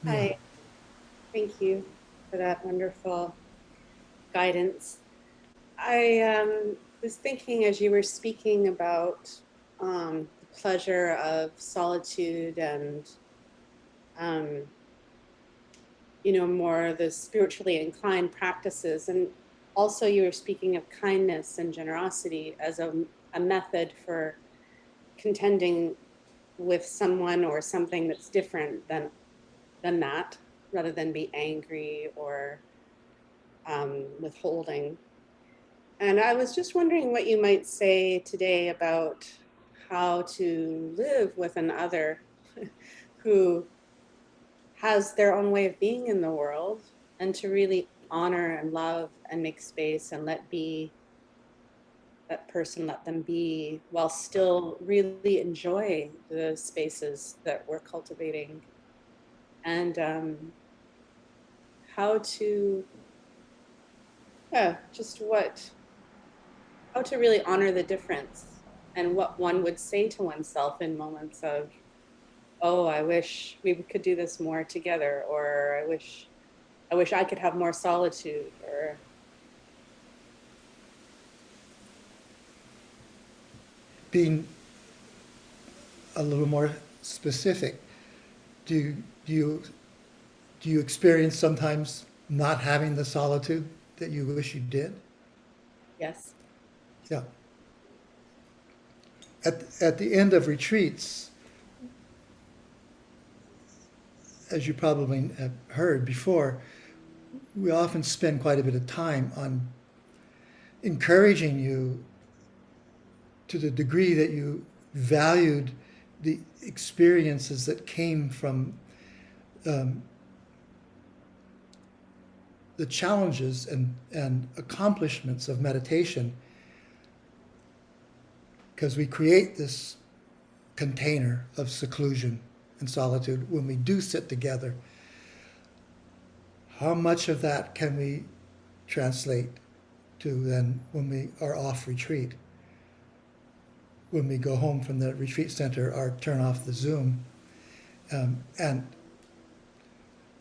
Yeah. Hi, thank you for that wonderful guidance. I was thinking as you were speaking about the pleasure of solitude and, more of the spiritually inclined practices. And also you were speaking of kindness and generosity as a method for contending with someone or something that's different than that, rather than be angry or withholding. And I was just wondering what you might say today about how to live with an other who has their own way of being in the world, and to really honor and love and make space and let that person, let them be, while still really enjoy the spaces that we're cultivating. and how to, just how to really honor the difference and what one would say to oneself in moments of, oh, I wish we could do this more together, or I wish I could have more solitude, or Being a little more specific, do you experience sometimes not having the solitude that you wish you did? yes. Yeah. At the end of retreats, as you probably have heard before, we often spend quite a bit of time on encouraging you to the degree that you valued the experiences that came from um, the challenges and accomplishments of meditation, because we create this container of seclusion and solitude when we do sit together. How much of that can we translate to then when we are off retreat? When we go home from the retreat center or turn off the Zoom. Um, and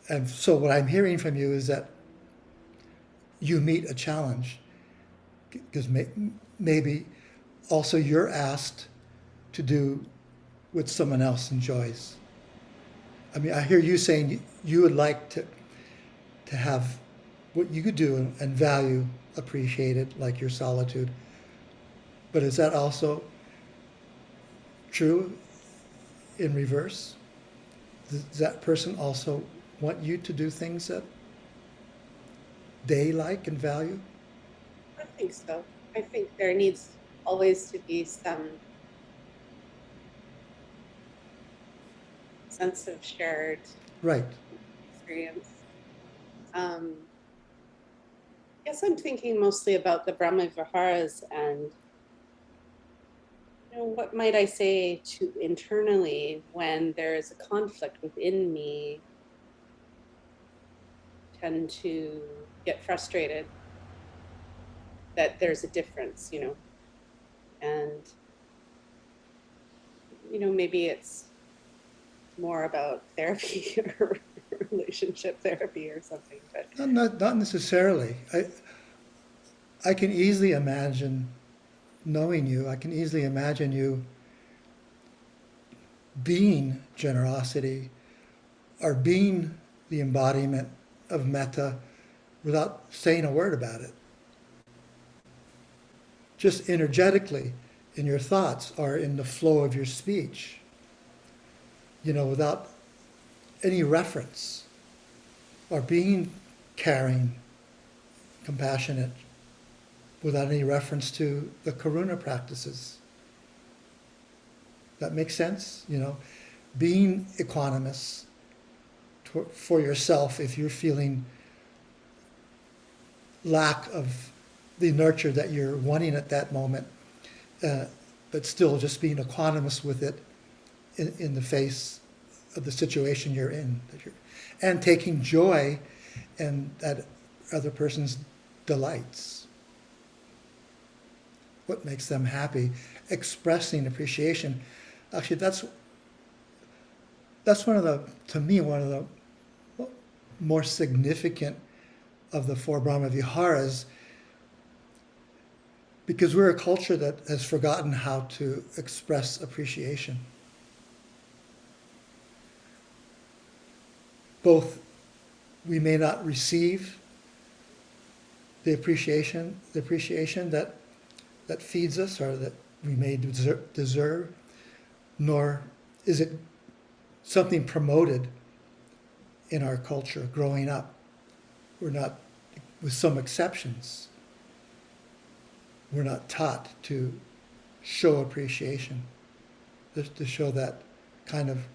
and so what I'm hearing from you is that you meet a challenge, because maybe also you're asked to do what someone else enjoys. I mean, I hear you saying you would like to have what you could do and value appreciated, like your solitude. But is that also true in reverse? Does that person also want you to do things that they like and value? I think so. I think there needs always to be some sense of shared Right. experience. Guess I'm thinking mostly about the Brahma Viharas and, what might I say to internally when there's a conflict within me, tend to get frustrated that there's a difference, and, maybe it's more about therapy or relationship therapy or something, but Not necessarily. I can easily imagine, knowing you, I can easily imagine you being generosity or being the embodiment of metta without saying a word about it. Just energetically in your thoughts or in the flow of your speech, without any reference, or being caring, compassionate, without any reference to the karuna practices. That makes sense? Being equanimous for yourself if you're feeling lack of the nurture that you're wanting at that moment, but still just being equanimous with it in the face of the situation you're in, and taking joy in that other person's delights, what makes them happy, expressing appreciation. Actually, that's to me, one of the more significant of the four Brahma Viharas, because we're a culture that has forgotten how to express appreciation. Both we may not receive the appreciation that feeds us or that we may deserve, nor is it something promoted in our culture growing up. We're not, with some exceptions, we're not taught to show appreciation, to show that kind of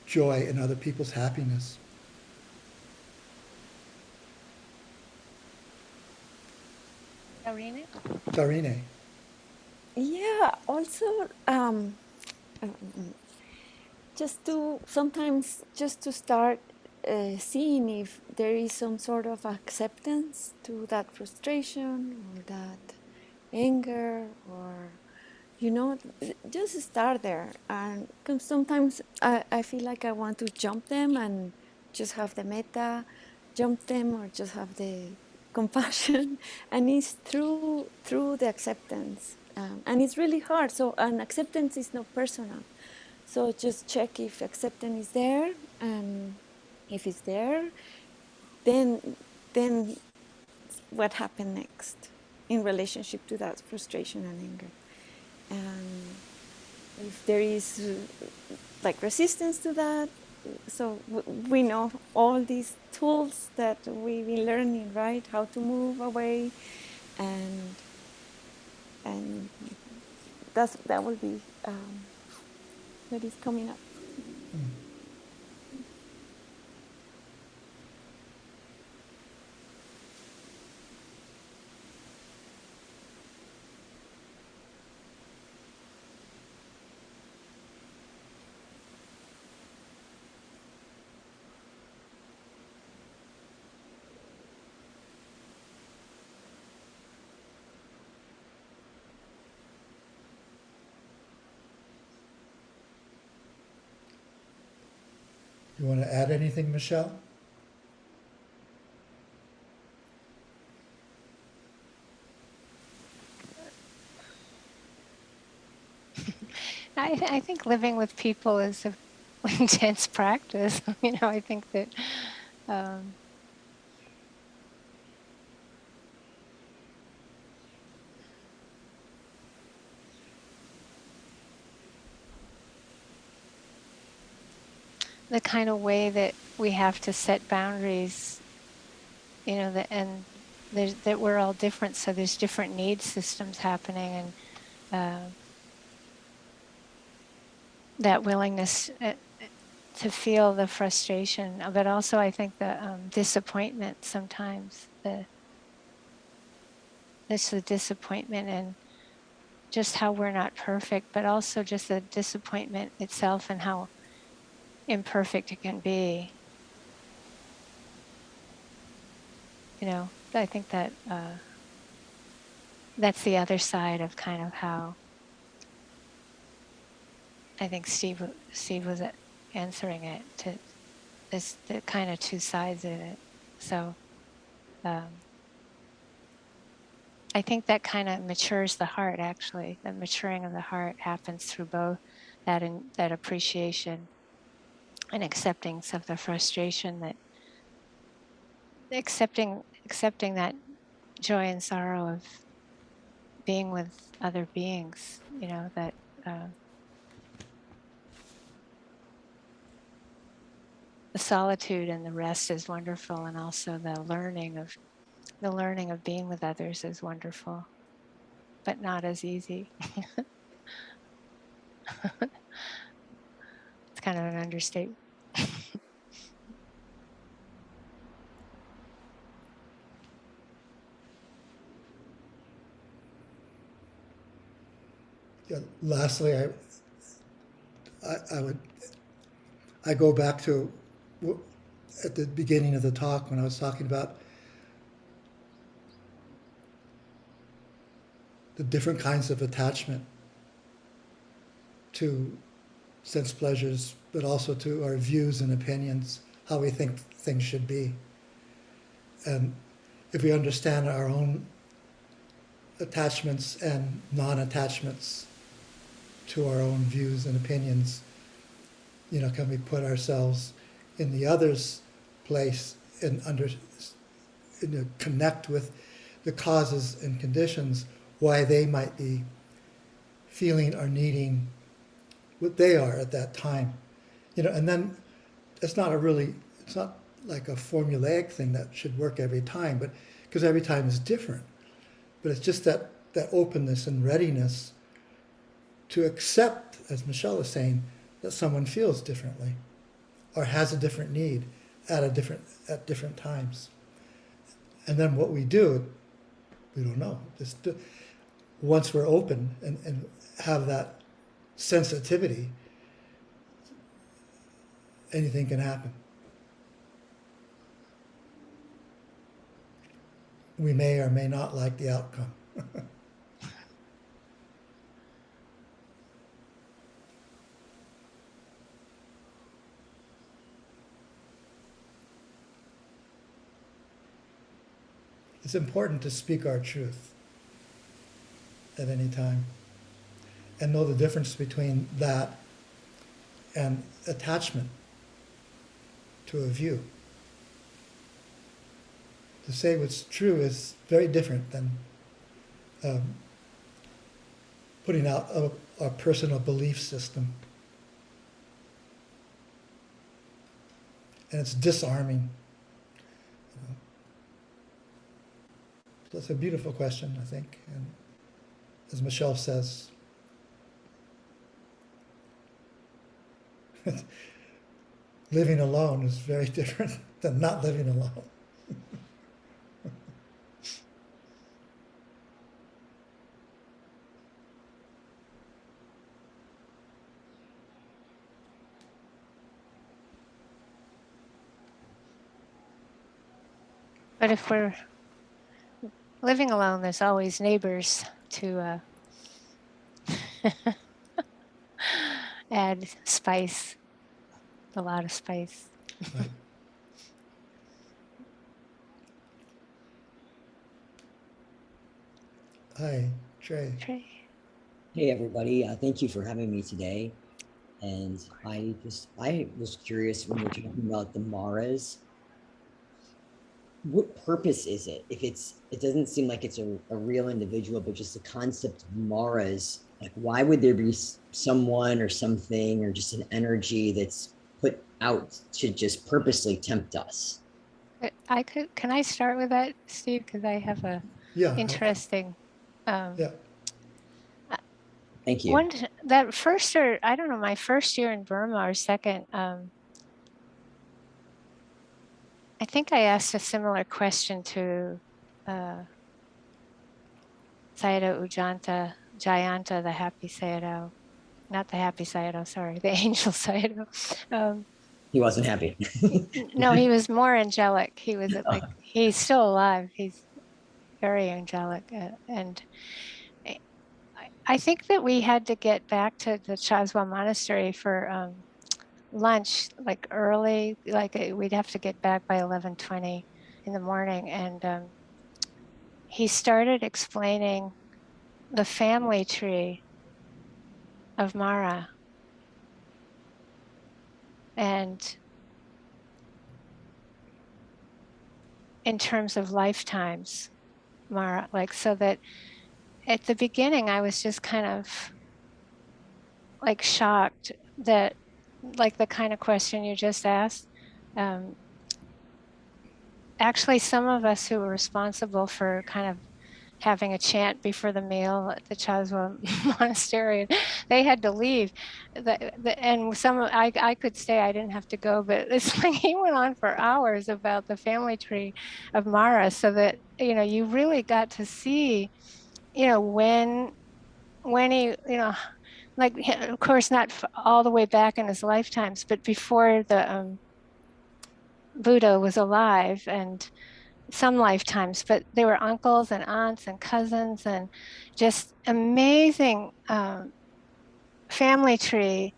joy in other people's happiness. Darine? Darine. Yeah, also, just to sometimes just to start seeing if there is some sort of acceptance to that frustration or that anger, or just start there. And 'cause sometimes I feel like I want to jump them and just have the metta, jump them, or just have the compassion. And it's through the acceptance, and it's really hard. So, and acceptance is not personal. So just check if acceptance is there, and if it's there, then what happened next in relationship to that frustration and anger. And if there is like resistance to that, so we know all these tools that we've been learning, right? How to move away, and that will be what is coming up. You want to add anything, Michelle? I think living with people is a intense practice. I think that um, the kind of way that we have to set boundaries, and that we're all different, so there's different need systems happening, and that willingness to feel the frustration, but also I think the disappointment sometimes, it's the disappointment and just how we're not perfect, but also just the disappointment itself and how imperfect it can be. I think that that's the other side of kind of how I think Steve was answering it, to this, the kind of two sides of it. So I think that kind of matures the heart, actually. The maturing of the heart happens through both that appreciation and acceptance of the frustration, that accepting that joy and sorrow of being with other beings, that the solitude and the rest is wonderful, and also the learning of being with others is wonderful, but not as easy. It's kind of an understatement. Yeah, lastly, I go back to at the beginning of the talk when I was talking about the different kinds of attachment to sense pleasures, but also to our views and opinions, how we think things should be. And if we understand our own attachments and non-attachments to our own views and opinions, can we put ourselves in the other's place and connect with the causes and conditions why they might be feeling or needing what they are at that time. And then it's not like a formulaic thing that should work every time, but because every time is different. But it's just that openness and readiness to accept, as Michelle is saying, that someone feels differently or has a different need at different times. And then what we do, we don't know. Once we're open and have that sensitivity, anything can happen. We may or may not like the outcome. It's important to speak our truth at any time and know the difference between that and attachment to a view. To say what's true is very different than putting out a personal belief system. And it's disarming. So it's a beautiful question, I think. And as Michelle says, living alone is very different than not living alone. But if we're living alone, there's always neighbors to add spice, a lot of spice. Right. Hi, Trey. Trey. Hey everybody, thank you for having me today. And I was curious when we're talking about the Maras, what purpose is it? If it doesn't seem like it's a real individual, but just the concept of Maras, like why would there be someone or something or just an energy that's put out to just purposely tempt us? Can I start with that, Steve? Because I have a interesting. Yeah. Thank you. I don't know, my first year in Burma or second, I think I asked a similar question to Sayadaw Ujjanta Jayanta, the happy Sayadaw. Not the happy Sayadaw, sorry, the angel Sayadaw. He wasn't happy. No, he was more angelic. He was like, he's still alive. He's very angelic. And I think that we had to get back to the Chaswa Monastery for lunch, like early, like we'd have to get back by 11:20 in the morning. And he started explaining the family tree of Mara. And in terms of lifetimes, Mara, like, so that at the beginning, I was just kind of like shocked that, like the kind of question you just asked, actually some of us who were responsible for kind of having a chant before the meal at the Chaswa Monastery, they had to leave. And I could stay, I didn't have to go, but it's like he went on for hours about the family tree of Mara, so that, you really got to see, when he, like, of course, not all the way back in his lifetimes, but before the Buddha was alive, and some lifetimes, but they were uncles and aunts and cousins, and just amazing family tree,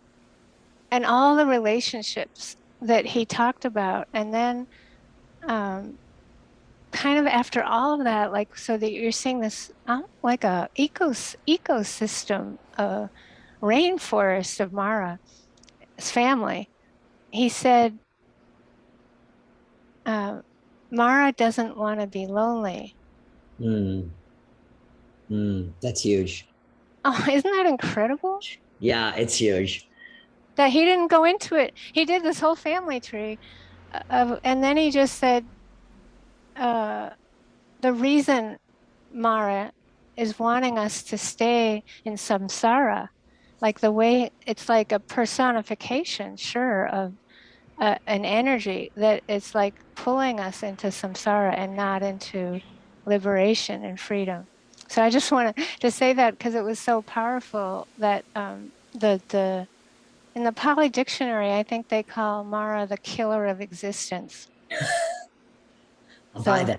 and all the relationships that he talked about. And then kind of after all of that, like, so that you're seeing this like a ecosystem, rainforest of Mara's family. He said, Mara doesn't want to be lonely. That's huge. Oh, isn't that incredible? Yeah, it's huge. That he didn't go into it. He did this whole family tree, and then he just said, the reason Mara is wanting us to stay in samsara, like the way it's like a personification, sure, of an energy that it's like pulling us into samsara and not into liberation and freedom. So I just wanted to say that because it was so powerful that the In the Pali Dictionary, I think they call Mara the killer of existence. I'll buy So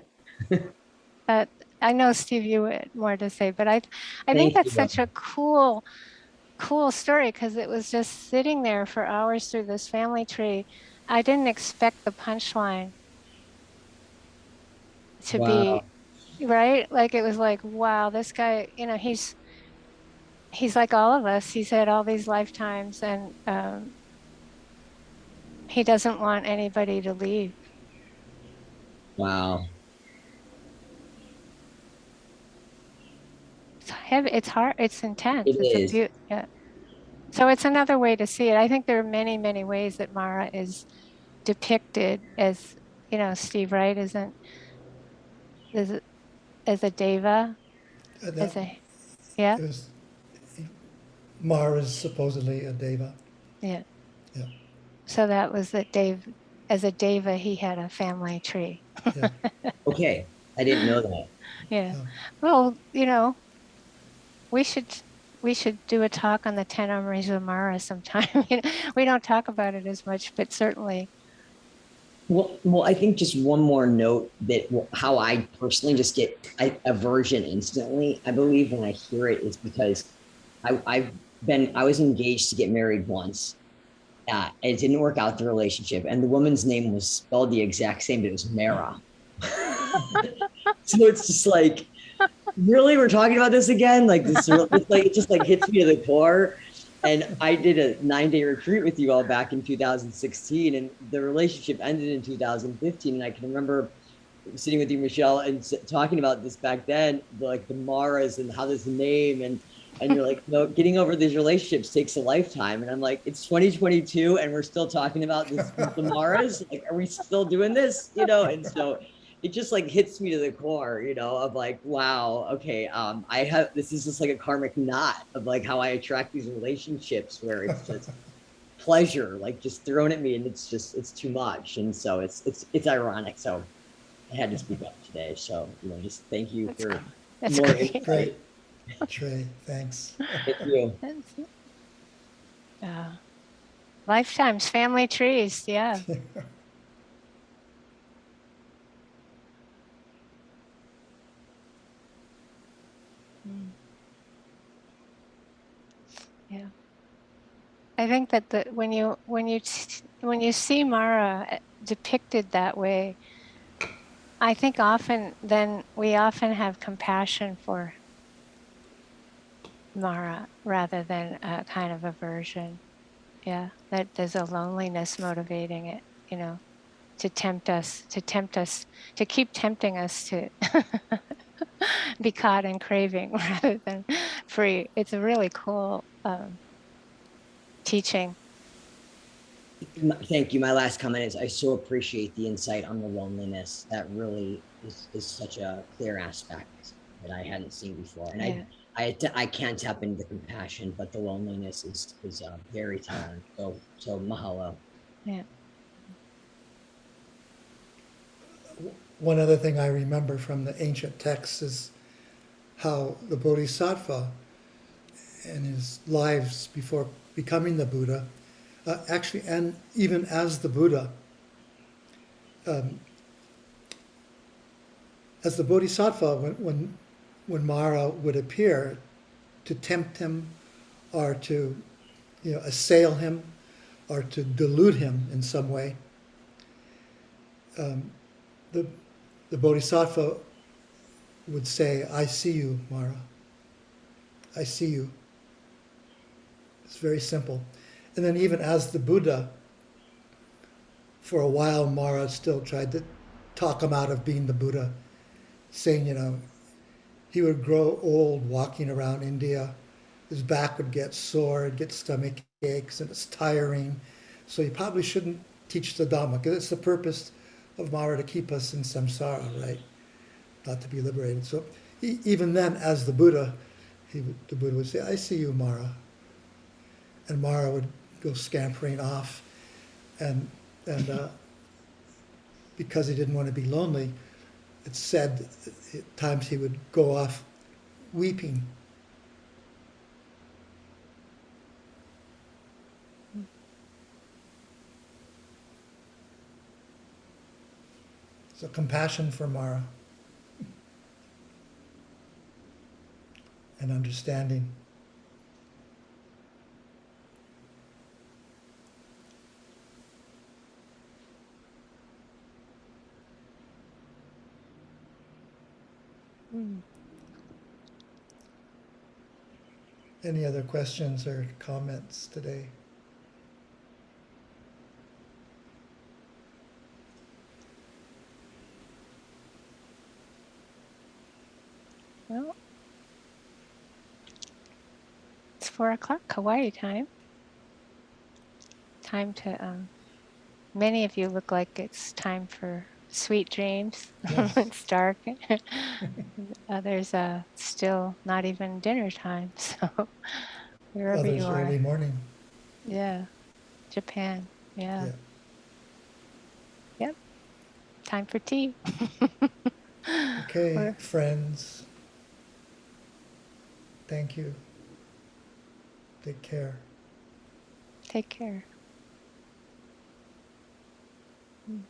that. I know, Steve, you had more to say, but I think Thank that's you. such a cool story because it was just sitting there for hours through this family tree. I didn't expect the punchline to be Wow. right. Like it was like, wow, this guy, he's like all of us. He's had all these lifetimes, and he doesn't want anybody to leave. Wow. It's heavy. It's hard. It's intense. It It's a is. yeah. So it's another way to see it. I think there are many, many ways that Mara is depicted as, Steve, right? Is as a deva, And that as a yeah, it was Mars supposedly a deva. yeah. Yeah, So that was that Dave, as a deva, he had a family tree. yeah, Okay. I didn't know that. Yeah. yeah. Well, we should we should do a talk on the 10 Omris of Mara sometime. We don't talk about it as much, but certainly, Well, I think just one more note that how I personally just get aversion instantly. I believe when I hear it, it's because I was engaged to get married once. It didn't work out the relationship, and the woman's name was spelled the exact same, but it was Mara. So it's just like, really, we're talking about this again? Like this, it's like it just like hits me to the core. And I did a 9-day retreat with you all back in 2016, and the relationship ended in 2015. And I can remember sitting with you, Michelle, and talking about this back then, like the Maras and how this name and you're like, no, getting over these relationships takes a lifetime. And I'm like, it's 2022 and we're still talking about this the Maras. Like, are we still doing this? And so it just like hits me to the core, of like, wow, okay, I have this is just like a karmic knot of like how I attract these relationships where it's just pleasure, like just thrown at me, and it's too much. And so it's ironic. So I had to speak up today. So, just thank you that's for that's more great. insight. Great, Trey. Thanks. Thank you. Uh, lifetimes, family trees. Yeah. Mm, yeah. I think that when you see Mara depicted that way, I think we often have compassion for Mara rather than a kind of aversion. Yeah, that there's a loneliness motivating it, to keep tempting us to be caught in craving rather than free. It's a really cool teaching. Thank you. My last comment is I so appreciate the insight on the loneliness. That really is such a clear aspect that I hadn't seen before. And Yeah, I can't tap into the compassion, but the loneliness is very telling. So mahalo. yeah. One other thing I remember from the ancient texts is how the Bodhisattva in his lives before becoming the Buddha, actually, and even as the Buddha, um, as the Bodhisattva, when Mara would appear to tempt him or to assail him or to delude him in some way, um, the, the Bodhisattva would say, "I see you, Mara. I see you." It's very simple. And then even as the Buddha, for a while, Mara still tried to talk him out of being the Buddha, saying, he would grow old walking around India. His back would get sore, he'd get stomach aches, and it's tiring. So you probably shouldn't teach the Dhamma, because it's the purpose of Mara to keep us in samsara, right? Not to be liberated. So even then, as the Buddha, the Buddha would say, "I see you, Mara." And Mara would go scampering off, and because he didn't want to be lonely, it's said at times he would go off weeping. So compassion for Mara and understanding. Mm. Any other questions or comments today? Well, it's 4 o'clock Hawaii time. Time to, many of you look like it's time for sweet dreams. Yes. It's dark. Others, still not even dinner time. So wherever you Others are. early morning. Yeah. Japan. Yeah. Yeah. Yep. Time for tea. Okay, Or friends. Thank you. Take care. take care. Mm.